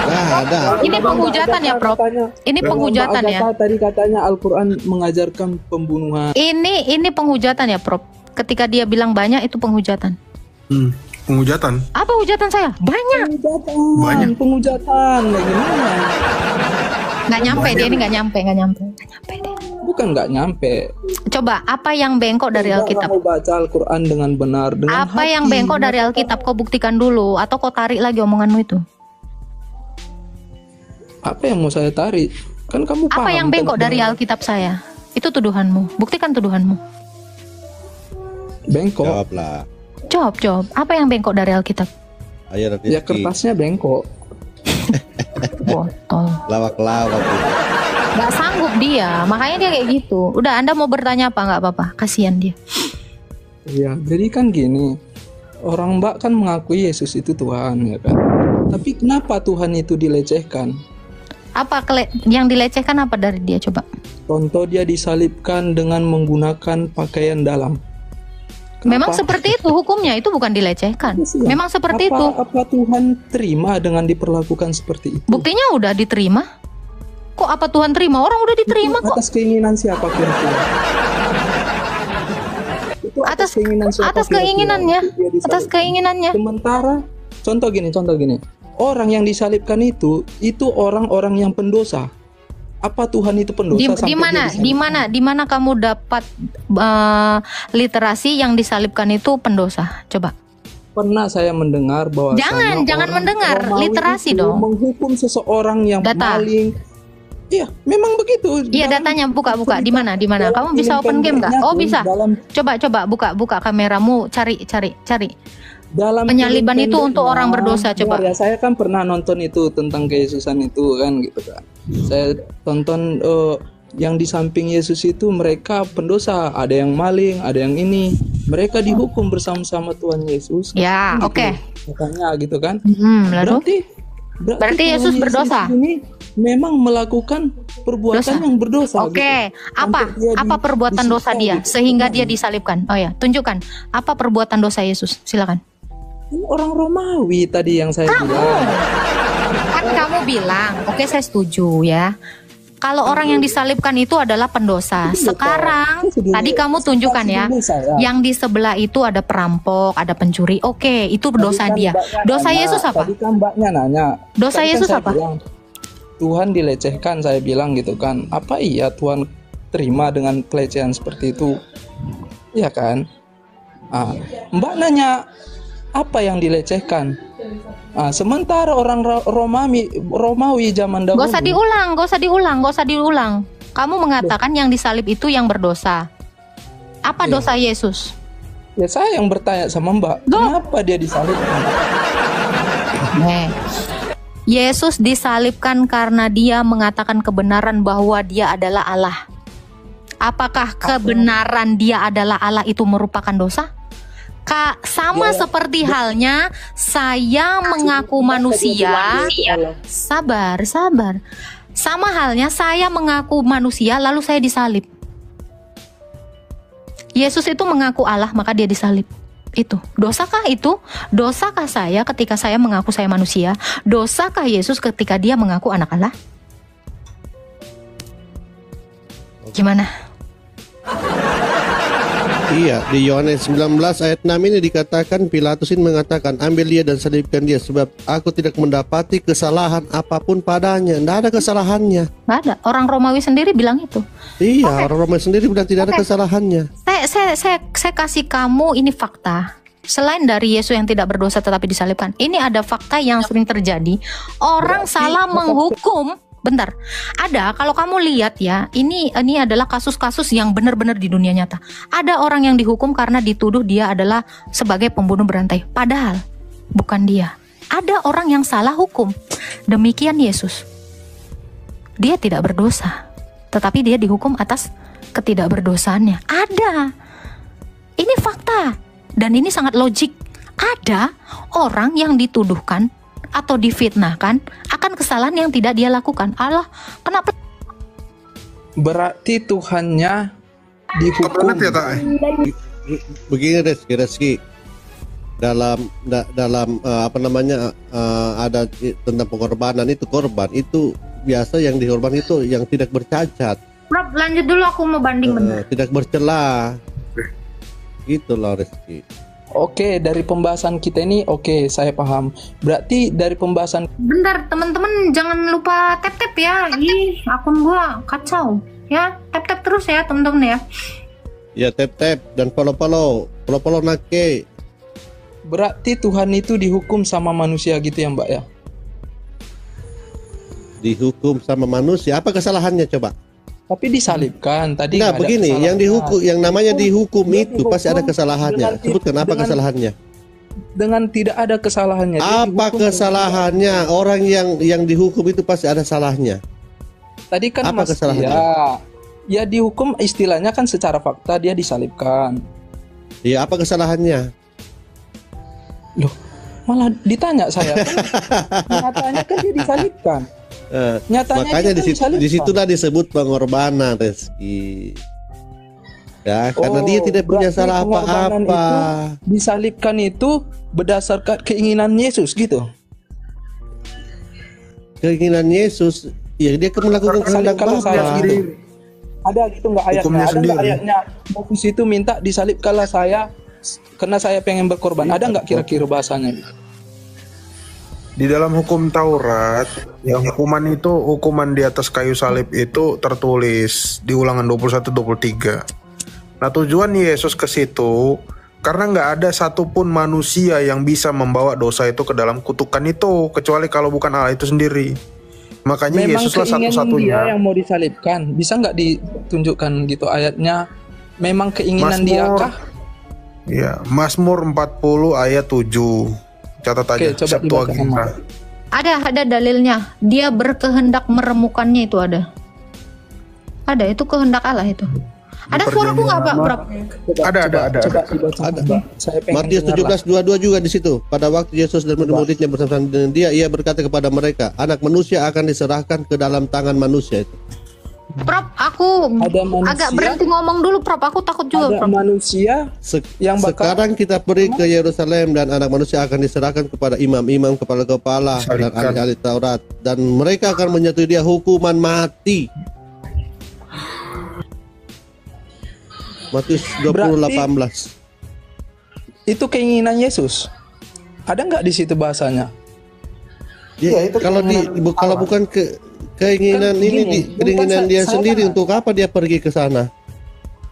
Nah, ada. Ini penghujatan ya, Prof. Ini penghujatan ya. Tadi katanya Al-Quran mengajarkan pembunuhan. Ini penghujatan ya, Prof. Ketika dia bilang banyak itu penghujatan. Penghujatan. Apa hujatan saya? Banyak. Penghujatan. Kayak gimana? Nggak nyampe dia ini nggak nyampe dia. Bukan nggak nyampe. Coba apa yang bengkok dari Alkitab? Kamu baca Al-Quran dengan benar. Dengan Apa hati. yang bengkok dari Alkitab? Kau buktikan dulu atau kau tarik lagi omonganmu itu? Apa yang mau saya tarik? Kan kamu paham. Apa yang bengkok dari Alkitab saya? Itu tuduhanmu. Buktikan tuduhanmu. Bengkok. Jawablah. Jawab. Apa yang bengkok dari Alkitab? Ayo Ya kertasnya bengkok. Botol. Lawak-lawak. Gak sanggup dia. Makanya dia kayak gitu. Udah, Anda mau bertanya apa? Nggak apa-apa. Kasihan dia. Ya, jadi kan gini, orang Mbak kan mengakui Yesus itu Tuhan, ya kan? Tapi kenapa Tuhan itu dilecehkan? Apa yang dilecehkan apa dari dia coba? Contoh, dia disalibkan dengan menggunakan pakaian dalam. Memang seperti itu hukumnya, itu bukan dilecehkan. Memang seperti itu. Apa Tuhan terima dengan diperlakukan seperti itu? Buktinya udah diterima. Kok apa Tuhan terima? Orang udah diterima itu kok. Atas keinginan siapa kira-kira? Itu Atas keinginan siapa atas kira-kira? keinginannya. Dia disalibkan. Atas keinginannya. Sementara contoh gini. Orang yang disalibkan itu orang-orang yang pendosa. Apa Tuhan itu pendosa? Di mana kamu dapat literasi yang disalibkan itu pendosa? Coba. Pernah saya mendengar bahwa jangan mendengar, literasi dong. Menghukum seseorang yang maling. Iya, memang begitu. Iya, datanya buka. Di mana? Kamu bisa open game nggak? Oh, bisa. Coba buka kameramu, cari. Dalam penyaliban itu untuk orang berdosa, coba. Ya, saya kan pernah nonton itu tentang Keyesusan itu kan gitu kan. Saya tonton yang di samping Yesus itu mereka pendosa, ada yang maling, ada yang ini. Mereka dihukum bersama-sama Tuhan Yesus. Ya, gitu. Oke. Makanya gitu kan. Lalu? Berarti Yesus berdosa. Ini memang melakukan perbuatan yang berdosa. Oke. Gitu. Apa perbuatan dosa dia sehingga dia disalibkan? Oh ya, tunjukkan. Apa perbuatan dosa Yesus? Silakan. Orang Romawi tadi yang saya bilang. Kan kamu bilang, oke saya setuju ya. Kalau orang yang disalibkan itu adalah pendosa. Sekarang tadi kamu tunjukkan ya, yang di sebelah itu ada perampok, ada pencuri. Oke, itu dosa dia. Dosa Yesus apa? Tadi kan Mbaknya nanya. Dosa Yesus apa? Tuhan dilecehkan, saya bilang gitu kan. Apa iya Tuhan terima dengan pelecehan seperti itu? Iya kan? Mbak nanya apa yang dilecehkan? Sementara orang Romawi zaman dahulu. Gak usah diulang. Kamu mengatakan yang disalib itu yang berdosa. Apa dosa Yesus? Ya saya yang bertanya sama Mbak, kenapa dia disalibkan? Yesus disalibkan karena dia mengatakan kebenaran bahwa dia adalah Allah. Apakah kebenaran dia adalah Allah itu merupakan dosa? Seperti halnya saya mengaku manusia. Sabar. Sama halnya saya mengaku manusia lalu saya disalib. Yesus itu mengaku Allah maka dia disalib. Itu dosakah itu? Dosakah saya ketika saya mengaku saya manusia? Dosakah Yesus ketika dia mengaku anak Allah? Gimana? Iya, di Yohanes 19 ayat 6 ini dikatakan, Pilatus ini mengatakan, ambil dia dan salibkan dia, sebab aku tidak mendapati kesalahan apapun padanya. Tidak ada kesalahannya. Tidak ada. Orang Romawi sendiri bilang itu. Iya, orang Romawi sendiri bilang tidak ada kesalahannya. Saya kasih kamu ini fakta. Selain dari Yesus yang tidak berdosa tetapi disalibkan, ini ada fakta yang sering terjadi. Orang salah menghukum. Bentar, ada kalau kamu lihat ya, ini adalah kasus-kasus yang benar-benar di dunia nyata. Ada orang yang dihukum karena dituduh dia adalah sebagai pembunuh berantai, padahal bukan dia. Ada orang yang salah hukum. Demikian Yesus. Dia tidak berdosa, tetapi dia dihukum atas ketidakberdosaannya. Ada. Ini fakta dan ini sangat logik. Ada orang yang dituduhkan atau difitnahkan akan kesalahan yang tidak dia lakukan. Allah, kenapa? Berarti Tuhannya dihukum. Begini Reski. Dalam apa namanya ada tentang pengorbanan itu, korban itu biasa yang dikorban itu yang tidak bercacat. Prof, lanjut dulu, aku mau banding benar. Tidak bercela. Gitu loh Reski. Oke, dari pembahasan kita ini saya paham. Berarti dari pembahasan. Bentar, teman-teman jangan lupa tap-tap ya. Ih, akun gua kacau. Ya, tap-tap terus ya, teman-teman ya. Ya, tap-tap dan follow nake. Berarti Tuhan itu dihukum sama manusia gitu ya, Mbak ya? Dihukum sama manusia, apa kesalahannya coba? Tapi disalibkan tadi. Nah, begini, yang dihukum, yang namanya dihukum itu pasti ada kesalahannya. Sebutkan apa kesalahannya? Dengan tidak ada kesalahannya. Apa kesalahannya? Orang yang dihukum itu pasti ada salahnya. Tadi kan apa kesalahannya? Ya dihukum istilahnya kan secara fakta dia disalibkan. Iya, apa kesalahannya? Loh, malah ditanya saya. Nyatanya kan dia disalibkan. Nyatanya Makanya dia kan disitulah disebut pengorbanan, Reski. Ya, karena dia tidak punya berarti salah pengorbanan apa-apa. itu, disalibkan itu berdasarkan keinginan Yesus gitu. Keinginan Yesus, ya dia akan melakukan kehendak Disalibkanlah saya Bapa. gitu. Ada gitu nggak ayatnya? Hukumnya Ada nggak sendiri. ayatnya? Moses itu minta disalibkanlah saya karena saya pengen berkorban. Ada nggak kira-kira bahasanya? Di dalam hukum Taurat, yang hukuman itu, hukuman di atas kayu salib itu tertulis di Ulangan 21-23. Nah, tujuan Yesus ke situ karena nggak ada satupun manusia yang bisa membawa dosa itu ke dalam kutukan itu, kecuali kalau bukan Allah itu sendiri. Makanya Memang Yesuslah keinginan dia satu-satunya. yang mau disalibkan. Bisa nggak ditunjukkan gitu ayatnya? Memang keinginan dia kah? Ya, Mazmur 40 ayat 7. Catat aja, Oke, coba dibaca Septuaginta. Ada dalilnya. Dia berkehendak meremukannya itu ada. Ada, itu kehendak Allah itu. Ada suaraku nggak Pak? Prap? Ada. Coba dibaca. Ada. Mbak. Saya pengen Matius dengar lah. 17:22 juga di situ. Pada waktu Yesus dan murid-muridnya bersama dengan dia, ia berkata kepada mereka, anak manusia akan diserahkan ke dalam tangan manusia itu. Prap, aku Ada manusia- agak berhenti ngomong dulu, Prap. Aku takut juga, Ada Prap. manusia yang bakal Sekarang kita pergi ke Yerusalem dan anak manusia akan diserahkan kepada imam-imam, kepala-kepala dan Disalibkan. ahli-ahli Taurat, dan mereka akan menyatuhi dia hukuman mati. Matius 20:18. itu keinginan Yesus. Ada nggak di situ bahasanya? Ya, itu kalau kalau bukan keinginan Kan ini gini, keinginan bukan dia saya- sendiri, untuk apa dia pergi ke sana?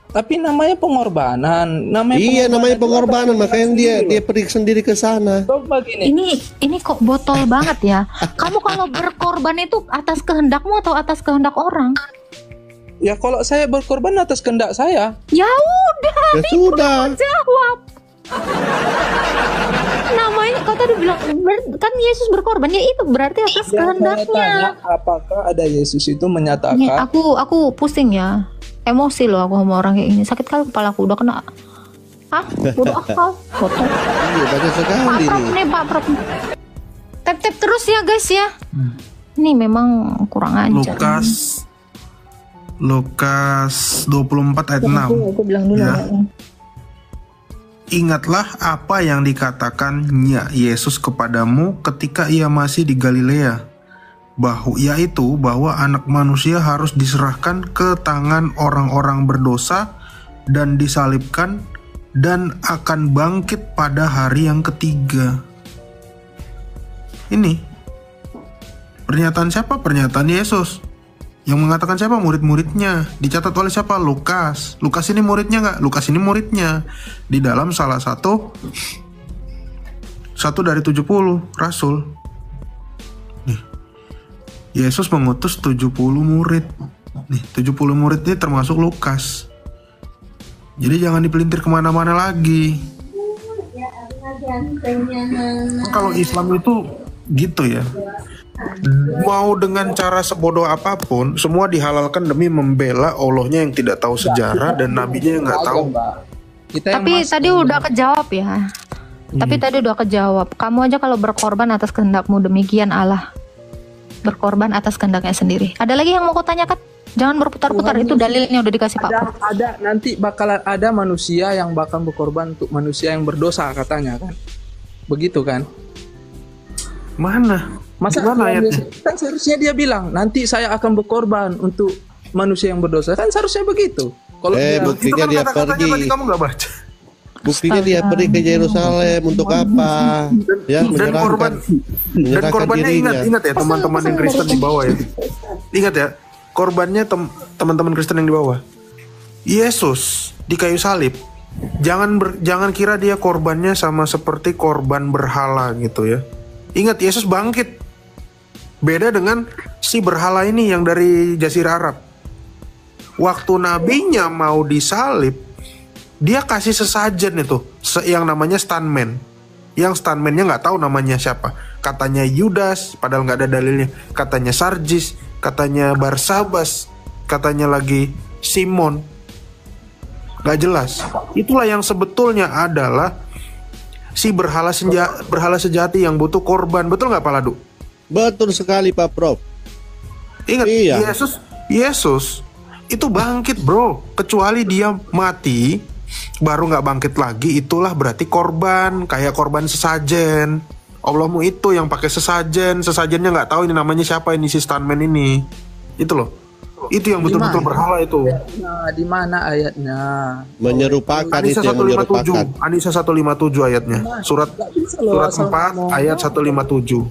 Tapi namanya pengorbanan. Iya, namanya pengorbanan, itu makanya dia pergi sendiri ke sana. Coba gini. Ini kok botol banget ya. Kamu kalau berkorban itu atas kehendakmu atau atas kehendak orang? Ya kalau saya berkorban atas kehendak saya. Ya udah, Ya sudah. jawab. Namanya kau tadi bilang kan Yesus berkorban, ya itu berarti atas Yang saya tanya, kehendaknya. apakah ada Yesus itu Ini menyatakan aku pusing ya, emosi loh aku sama orang kayak gini. Sakit kali kepala aku udah kena. Hah? Udah akal. Foto. Iya, banyak Pak sekali Prap nih. nih Pak Prap. Tap terus ya guys ya. Ini memang kurang ajar. Lukas 24 ayat 6. Aku bilang dulu. Ya. ya. Ingatlah apa yang dikatakannya Yesus kepadamu ketika ia masih di Galilea, yaitu bahwa anak manusia harus diserahkan ke tangan orang-orang berdosa dan disalibkan dan akan bangkit pada hari yang ketiga. Ini pernyataan siapa? Pernyataan Yesus. Yang mengatakan siapa? Murid-muridnya. Dicatat oleh siapa? Lukas. Lukas ini muridnya nggak? Lukas ini muridnya. Di dalam salah satu dari 70 rasul. Nih, Yesus mengutus 70 murid. Nih, 70 murid ini termasuk Lukas. Jadi jangan dipelintir kemana-mana lagi. Kalau Islam itu gitu ya. Mau dengan cara sebodoh apapun, semua dihalalkan demi membela Allahnya yang tidak tahu sejarah dan nabinya yang nggak tahu. Tapi tadi udah kejawab ya. Tapi tadi udah kejawab. Kamu aja kalau berkorban atas kehendakmu, demikian Allah berkorban atas kehendaknya sendiri. Ada lagi yang mau kau tanyakan? Jangan berputar-putar, itu dalilnya udah dikasih Pak. Ada nanti bakalan ada manusia yang bakal berkorban untuk manusia yang berdosa katanya kan. Begitu kan? Mana? Masa Gimana ayatnya? kan seharusnya dia bilang nanti saya akan berkorban untuk manusia yang berdosa, kan seharusnya begitu. Kalau dia, Buktinya dia kata-katanya pergi. tadi kamu nggak baca. Buktinya dia pergi ke Yerusalem untuk apa? Ya, Dan menyerahkan korbannya dirinya. ingat ya teman-teman yang Kristen di bawah ya. Ingat ya, korbannya teman-teman Kristen yang di bawah. Yesus di kayu salib. Jangan kira dia korbannya sama seperti korban berhala gitu ya. Ingat, Yesus bangkit. Beda dengan si berhala ini yang dari Jazirah Arab. Waktu nabinya mau disalib, dia kasih sesajen itu, yang namanya stuntman. Yang stuntman-nya nggak tahu namanya siapa. Katanya Yudas, padahal nggak ada dalilnya. Katanya Sarjis, katanya Barsabas, katanya lagi Simon. Gak jelas. Itulah yang sebetulnya adalah si berhala sejati yang butuh korban. Betul nggak Pak Ladu? Betul sekali Pak Prof. Ingat, Iya. Yesus itu bangkit bro. Kecuali dia mati baru nggak bangkit lagi, itulah berarti korban, kayak korban sesajen. Allahmu itu yang pakai sesajennya nggak tahu ini namanya siapa, ini si stuntman ini. Itu loh. Itu yang betul-betul berhala itu. Nah, di mana ayatnya? Menyerupakan itu Anisa yang menyerupakan. 157. Anisa 157 ayatnya. Surat 4 ayat 157.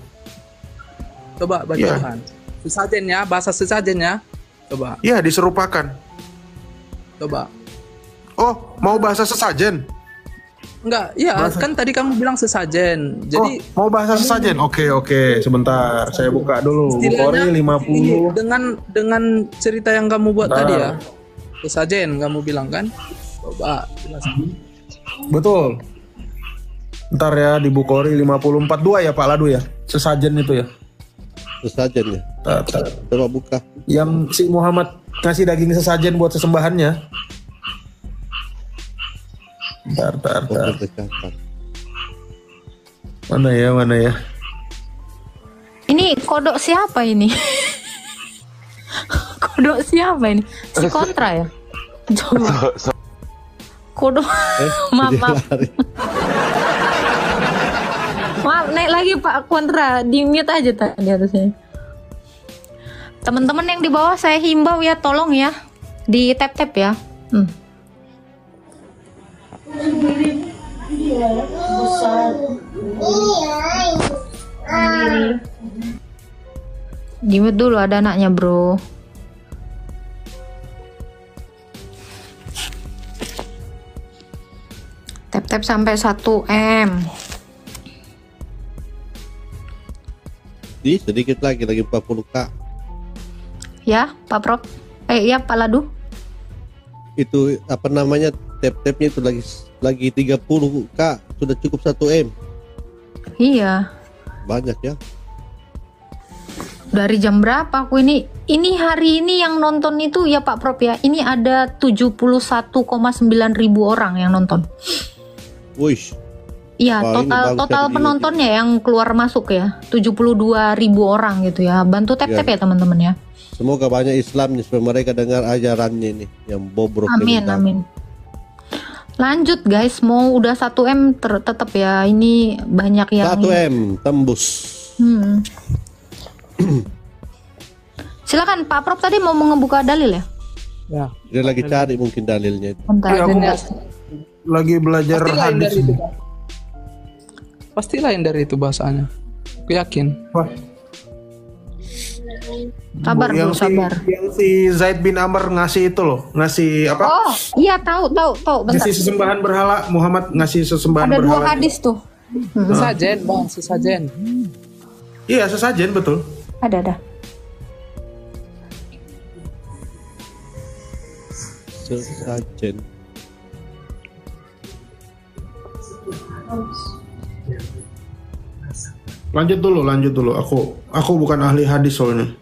Coba bacakan. Sesajennya, bahasa sesajennya. Coba. Ya, diserupakan. Coba. Oh, mau bahasa sesajen? Enggak, ya kan tadi kamu bilang sesajen. Jadi mau bahasa sesajen? Oke, sebentar. Saya buka dulu. Bukhari 50. Dengan cerita yang kamu buat tadi ya. Sesajen kamu bilang kan? Coba jelaskan. Betul. Ntar ya di Bukhari 54:2 ya Pak Ladu ya. Sesajen itu ya. Sesajen ya. Coba buka. Yang si Muhammad kasih daging sesajen buat sesembahannya. Bentar. Mana ya? Ini kodok siapa ini? Kodok siapa ini? Si kontra ya? Coba. Kodok. Maaf. Maaf, naik lagi Pak kontra. Di mute aja tadi harusnya. Teman-teman yang di bawah saya himbau ya, tolong ya. Di tap-tap ya. Di-mute dulu, ada anaknya bro. Tap-tap sampai 1M. Sedikit lagi 40k. Ya Pak Prof. Ya Pak Ladu. Itu apa namanya, tap-tapnya itu lagi 30k, sudah cukup 1M. Iya. Banyak ya. Dari jam berapa aku ini hari ini yang nonton itu ya Pak Prof ya. Ini ada 71,9 ribu orang yang nonton. Wih. Iya, total penontonnya yang keluar masuk ya 72 ribu orang gitu ya. Bantu tap-tap ya teman-teman ya. Semoga banyak Islamnya supaya mereka dengar ajarannya ini yang bobrok. Amin. Lanjut guys, mau udah 1M tetap ya. Ini banyak yang 1M tembus. Silakan Pak Prof, tadi mau ngebuka dalil ya? Ya. Dia lagi cari mungkin dalilnya itu. Bentar. Lagi belajar hadis. Pasti lain dari itu bahasanya. Aku yakin. Wah. Sabar bro, sabar. Yang si Zaid bin Amr ngasih itu loh, ngasih apa? Oh, iya tahu. Bentar. Ngasih sesembahan berhala, Muhammad ngasih sesembahan ada berhala. Ada 2 hadis tuh. Sesajen, Bang, sesajen. Iya, sesajen betul. Ada. Sesajen. Lanjut dulu. Aku bukan ahli hadis soalnya.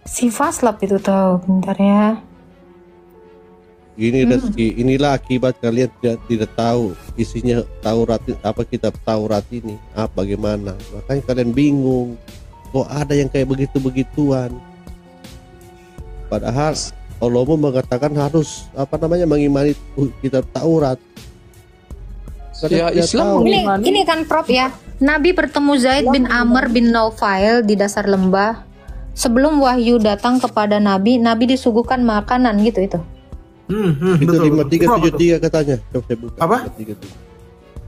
Si Faslap itu tahu, bentar ya. Gini Reski, inilah akibat kalian tidak tahu isinya Taurat, apa kitab Taurat ini, bagaimana. Makanya kalian bingung. Kok ada yang kayak begitu-begituan? Padahal Allah mengatakan harus mengimani kitab Taurat. Ya Islam ini kan Prof ya. Nabi bertemu Zaid bin Amr bin Naufail di dasar lembah. Sebelum wahyu datang kepada Nabi disuguhkan makanan gitu itu. Itu 5373 katanya. Coba saya buka. Apa? 53.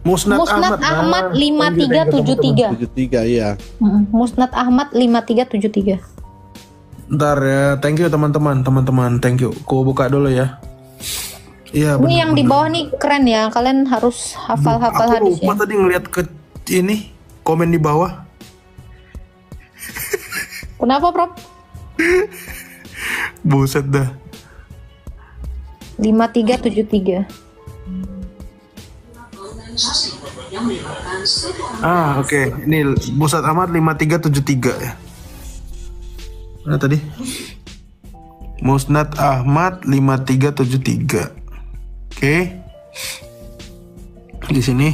Musnad Ahmad 5373. Iya. Musnad Ahmad 5373. Ntar ya, thank you teman-teman, thank you. Ku buka dulu ya. Iya. Ini yang di bawah nih keren ya. Kalian harus hafal hadis ya. Aku tadi ngeliat ke ini komen di bawah. Kenapa Prof? Buset dah. 5373. Oke. Ini Musnad Ahmad 5373 ya. Mana tadi? Musnad Ahmad 5373. Oke. Di sini.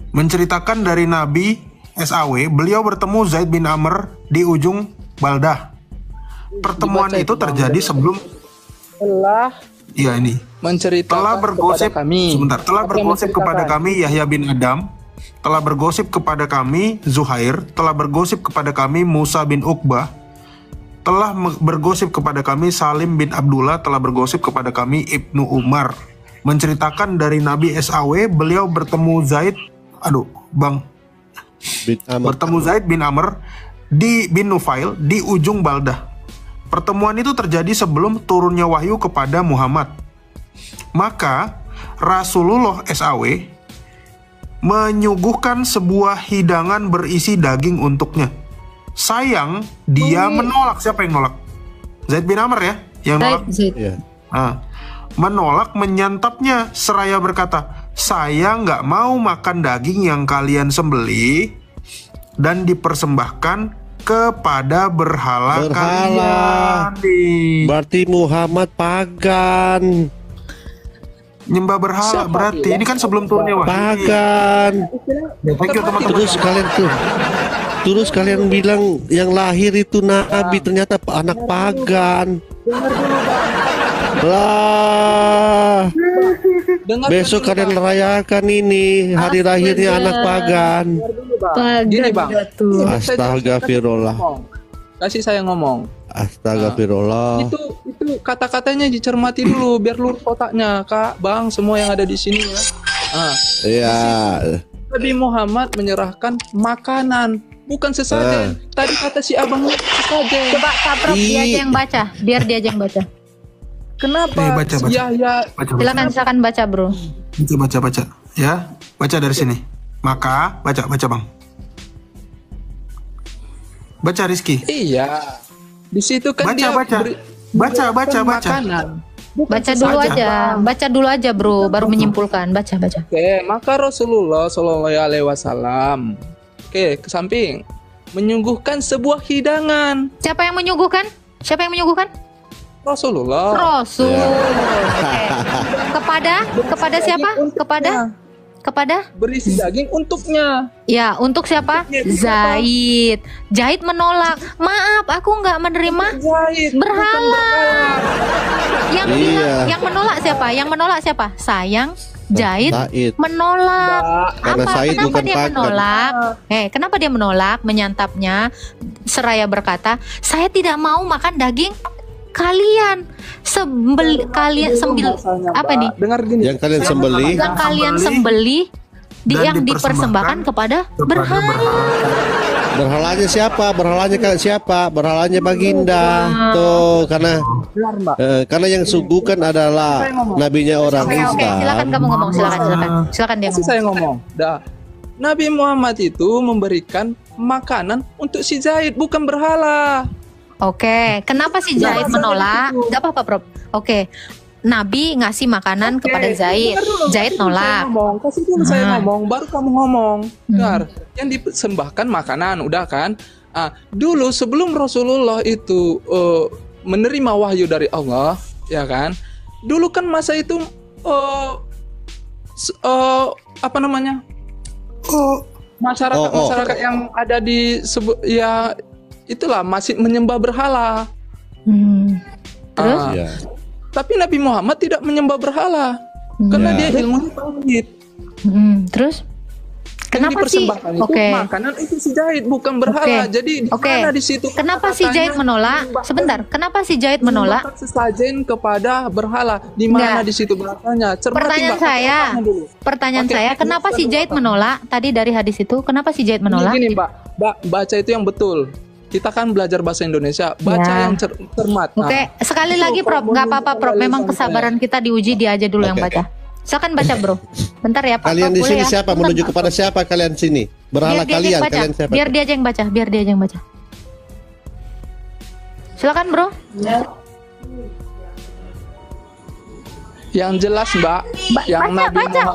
Menceritakan dari Nabi SAW, beliau bertemu Zaid bin Amr di ujung Baldah. Pertemuan Dibaca itu itu, Bang. terjadi sebelum ini. Menceritakan Telah bergosip kepada kami. sebentar, telah Apa yang bergosip kepada menceritakan? kami Yahya bin Adam, telah bergosip kepada kami Zuhair, telah bergosip kepada kami Musa bin Uqbah, telah bergosip kepada kami Salim bin Abdullah, telah bergosip kepada kami Ibnu Umar. Menceritakan dari Nabi SAW, beliau bertemu Zaid bertemu Zaid bin Amr bin Nufail di ujung Baldah. Pertemuan itu terjadi sebelum turunnya wahyu kepada Muhammad. Maka Rasulullah SAW menyuguhkan sebuah hidangan berisi daging untuknya. Sayang, dia menolak. Siapa yang nolak? Zaid bin Amr ya? Yang nolak? Zaid. Menolak menyantapnya seraya berkata, saya nggak mau makan daging yang kalian sembelih dan dipersembahkan kepada berhala kalian. Berarti Muhammad pagan. Nyembah berhala berarti ini kan sebelum turunnya wahyu. Pagan. Thank you teman-teman. Terus kalian bilang yang lahir itu nabi, ternyata anak pagan. Lah. Besok kalian rayakan ini hari lahirnya anak pagan. Gini Bang, Astagfirullah. kasih saya ngomong. Astagfirullah. Itu kata-katanya dicermati dulu biar lurus otaknya, Kak, Bang, semua yang ada di sini ya. Iya. Nabi Muhammad menyerahkan makanan, bukan sesajen. Tadi kata si abang sesajen. Coba Kak Prof, dia aja yang baca, biar dia aja yang baca. Kenapa? Baca. Silakan baca, Bro. Baca. Ya, baca dari sini. Maka baca Bang. Baca Rizky. Iya. Di situ kan Baca. makanan. Baca dulu aja. Baca dulu aja, Bro, baru menyimpulkan. Baca. Oke, maka Rasulullah Shallallahu Alaihi Wasallam, ke samping, menyuguhkan sebuah hidangan. Siapa yang menyuguhkan? Rasulullah. Rasul. Oke. Kepada siapa? Kepada? Berisi daging untuknya. Ya, untuk siapa? Zaid. Zaid menolak. Maaf, aku nggak menerima berhala. Yang menolak siapa? Sayang. Zaid menolak. Karena Zaid Kenapa bukan dia pagan. menolak? Kenapa dia menolak? Menyantapnya seraya berkata, saya tidak mau makan daging kalian apa nih? Dengar gini. Yang kalian sembelih. Yang kalian sembelih yang dipersembahkan kepada berhala. Berhalanya siapa? Berhalanya Baginda. Tuh, karena yang suguhkan adalah nabinya orang Islam. Oke, silakan kamu ngomong, silakan dia ngomong. Saya ngomong. Nabi Muhammad itu memberikan makanan untuk si Zaid, bukan berhala. Oke, kenapa si Zaid menolak? Gak apa-apa, Prof. Oke, Nabi ngasih makanan kepada Zaid. Zaid nolak. Kasih dulu saya ngomong, baru kamu ngomong. Dengar, yang dipersembahkan makanan, udah kan? Dulu sebelum Rasulullah itu menerima wahyu dari Allah, ya kan? Dulu kan masa itu apa namanya? Masyarakat yang ada di itulah masih menyembah berhala. Terus? Tapi Nabi Muhammad tidak menyembah berhala karena dia ilmunya tauhid. Terus? Kenapa sih? Makanan itu si Zaid bukan berhala. Jadi di mana di situ? Kenapa si Zaid menolak? Sebentar. Kenapa si Zaid menolak? Sesajen kepada berhala. Di mana di situ bahasanya? Pertanyaan saya, kenapa si Zaid menolak? Tadi dari hadis itu, kenapa si Zaid menolak? Gini, Mbak, baca itu yang betul. Kita kan belajar bahasa Indonesia, baca yang cermat. Oke, sekali lagi Prof, nggak apa-apa Prof. Memang kesabaran kita diuji, dia aja dulu yang baca. Silakan baca, Bro. Bentar ya, Pak. Kalian di sini siapa? Menuju kepada siapa kalian sini? Berhala kalian siapa? Biar dia aja yang baca. Silakan, Bro. Yang jelas, Mbak.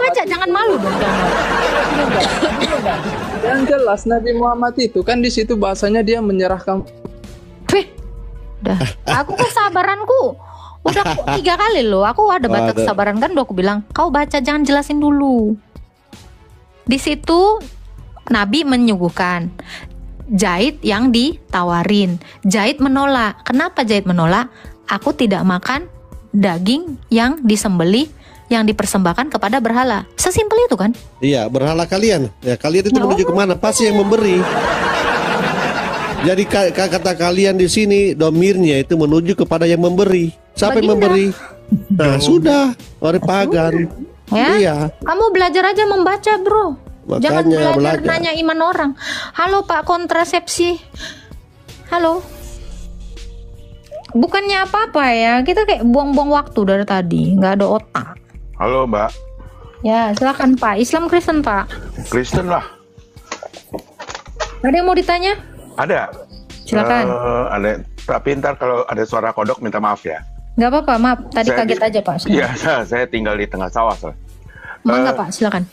Baca, jangan malu dong. Yang jelas Nabi Muhammad itu kan di situ bahasanya dia menyerahkan. Udah. Aku kesabaranku udah 3 kali loh. Aku ada batas kesabaran kan. Udah aku bilang, kau baca jangan jelasin dulu. Di situ Nabi menyuguhkan. Zaid yang ditawarin. Zaid menolak. Kenapa Zaid menolak? Aku tidak makan daging yang disembelih, yang dipersembahkan kepada berhala. Sesimpel itu kan? Iya, berhala kalian. Ya, kalian itu menuju kemana? Pasti yang memberi. Jadi kata kalian di sini domirnya itu menuju kepada yang memberi. Siapa yang memberi? Nah, sudah orang pagan. Ya? Iya. Kamu belajar aja membaca, bro. Makanya Jangan belajar belajar. nanya iman orang. Halo Pak kontrasepsi. Halo. Bukannya apa-apa ya. Kita kayak buang-buang waktu dari tadi. Nggak ada otak. Halo Mbak. Ya silakan Pak. Islam Kristen Pak. Kristen lah. Ada yang mau ditanya? Ada. Silakan. Ada. Tapi ntar kalau ada suara kodok minta maaf ya. Nggak apa-apa, maaf. Tadi kaget aja Pak. Iya, saya tinggal di tengah sawah. Mangga Pak, silakan.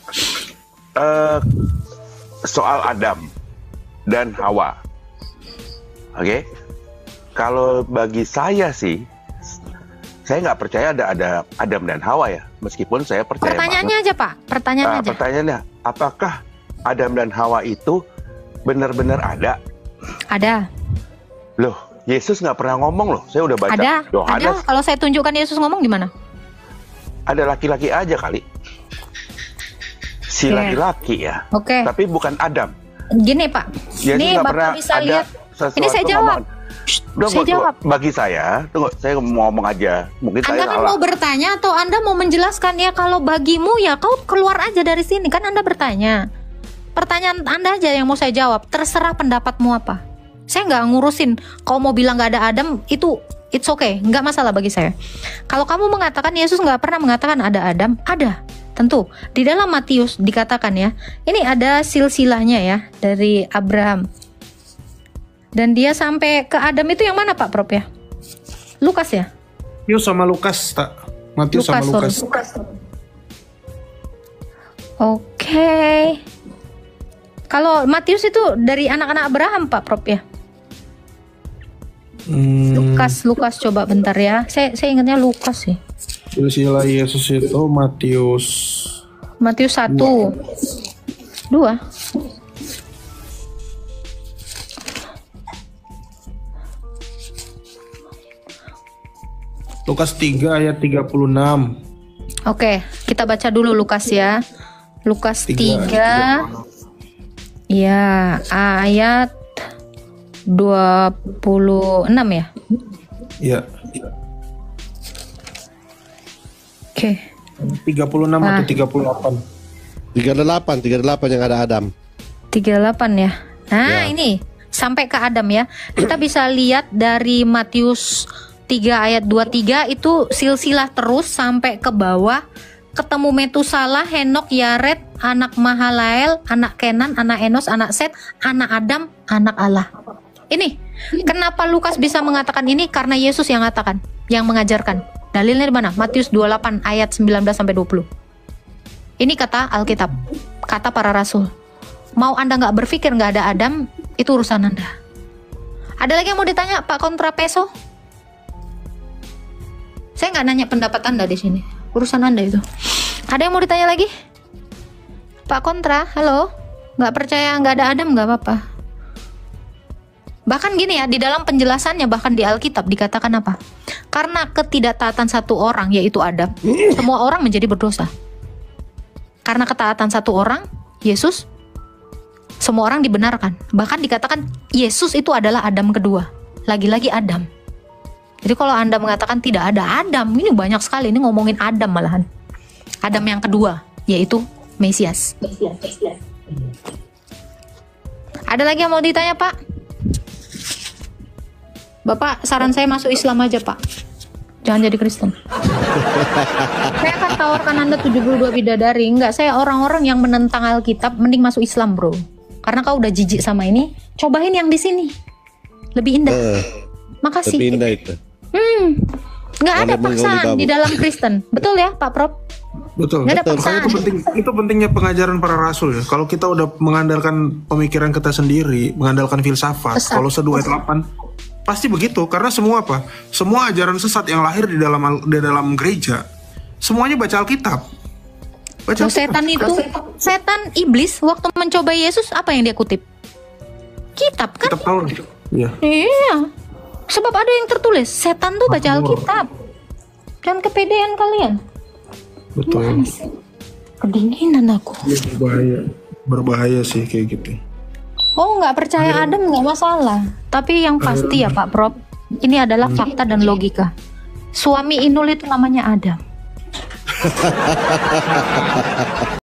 Soal Adam dan Hawa. Oke. Kalau bagi saya sih, saya nggak percaya ada Adam dan Hawa ya. Meskipun saya percaya Pertanyaannya aja Pak. Pertanyaannya aja. Pertanyaannya, apakah Adam dan Hawa itu benar-benar ada? Ada. Loh, Yesus nggak pernah ngomong loh. Saya udah baca. Ada. Loh, Ada. Kalau saya tunjukkan Yesus ngomong gimana? Ada laki-laki aja kali. Si laki-laki ya. Oke. Tapi bukan Adam. Gini Pak. Yesus Ini nggak Bapak pernah bisa ada lihat. sesuatu Ini saya jawab. Tunggu, saya jawab. Bagi saya, tunggu, saya mau ngomong aja. Mungkin Anda saya kan salah. mau bertanya atau Anda mau menjelaskan ya? Kalau bagimu ya kau keluar aja dari sini. Kan Anda bertanya. Pertanyaan Anda aja yang mau saya jawab. Terserah pendapatmu apa. Saya nggak ngurusin. Kau mau bilang nggak ada Adam, itu it's okay, nggak masalah bagi saya. Kalau kamu mengatakan Yesus nggak pernah mengatakan ada Adam, ada. Tentu di dalam Matius dikatakan ya. Ini ada silsilahnya ya dari Abraham. Dan dia sampai ke Adam itu yang mana Pak Prop ya? Lukas ya? Matius sama Lukas tak? Matius sama Lukas. Oke. Kalau Matius itu dari anak-anak Abraham Pak Prop ya? Lukas coba bentar ya. Saya ingatnya Lukas sih. Silsilah Yesus itu Matius 1, 2. Lukas 3 ayat 36. Oke, kita baca dulu Lukas ya. Lukas 3 ya, ayat 26 ya. Iya. Oke. 36 atau 38? 38 yang ada Adam. 38 ya. Nah, Ya. ini sampai ke Adam ya. Kita bisa lihat dari Matius 3 ayat 23 itu silsilah terus sampai ke bawah, ketemu Metusalah, Henok, Yared, anak Mahalael, anak Kenan, anak Enos, anak Set, anak Adam, anak Allah. Ini kenapa Lukas bisa mengatakan ini? Karena Yesus yang mengatakan, yang mengajarkan. Dalilnya di mana? Matius 28 ayat 19 sampai 20. Ini kata Alkitab, kata para rasul. Mau Anda nggak berpikir nggak ada Adam, itu urusan Anda. Ada lagi yang mau ditanya Pak Kontrapeso? Saya nggak nanya pendapat Anda di sini, urusan Anda itu. Ada yang mau ditanya lagi? Pak Kontra, halo? Nggak percaya nggak ada Adam, nggak apa-apa. Bahkan gini ya, di dalam penjelasannya bahkan di Alkitab dikatakan apa? Karena ketidaktaatan satu orang yaitu Adam, semua orang menjadi berdosa. Karena ketaatan satu orang, Yesus, semua orang dibenarkan. Bahkan dikatakan Yesus itu adalah Adam kedua. Lagi-lagi Adam. Jadi kalau Anda mengatakan tidak ada Adam, ini banyak sekali, ini ngomongin Adam malahan. Adam yang kedua, yaitu Mesias. Ada lagi yang mau ditanya Pak? Bapak, saran saya masuk Islam aja Pak. Jangan jadi Kristen. Saya akan tawarkan Anda 72 bidadari. Enggak, saya orang-orang yang menentang Alkitab, mending masuk Islam bro. Karena kau udah jijik sama ini, cobain yang di sini. Lebih indah. Makasih. Lebih indah itu. Nggak ada paksaan di dalam Kristen. Betul ya Pak Prop? Betul. Nggak ada paksaan. Itu pentingnya pengajaran para rasul ya. Kalau kita udah mengandalkan pemikiran kita sendiri, mengandalkan filsafat, kalau 2 ayat 8 Pasti begitu, karena semua apa? Semua ajaran sesat yang lahir di dalam gereja, semuanya baca Alkitab. Baca Setan itu, setan iblis waktu mencoba Yesus, apa yang dia kutip? Kitab kan? Kitab Taurat. Iya. Iya. Sebab ada yang tertulis, setan tuh baca Alkitab. Dan kepedean kalian. Betul. Kedinginan aku. Berbahaya sih kayak gitu. Oh, nggak percaya Adam nggak masalah. Tapi yang pasti ya Pak Prof, ini adalah fakta dan logika. Suami Inul itu namanya Adam.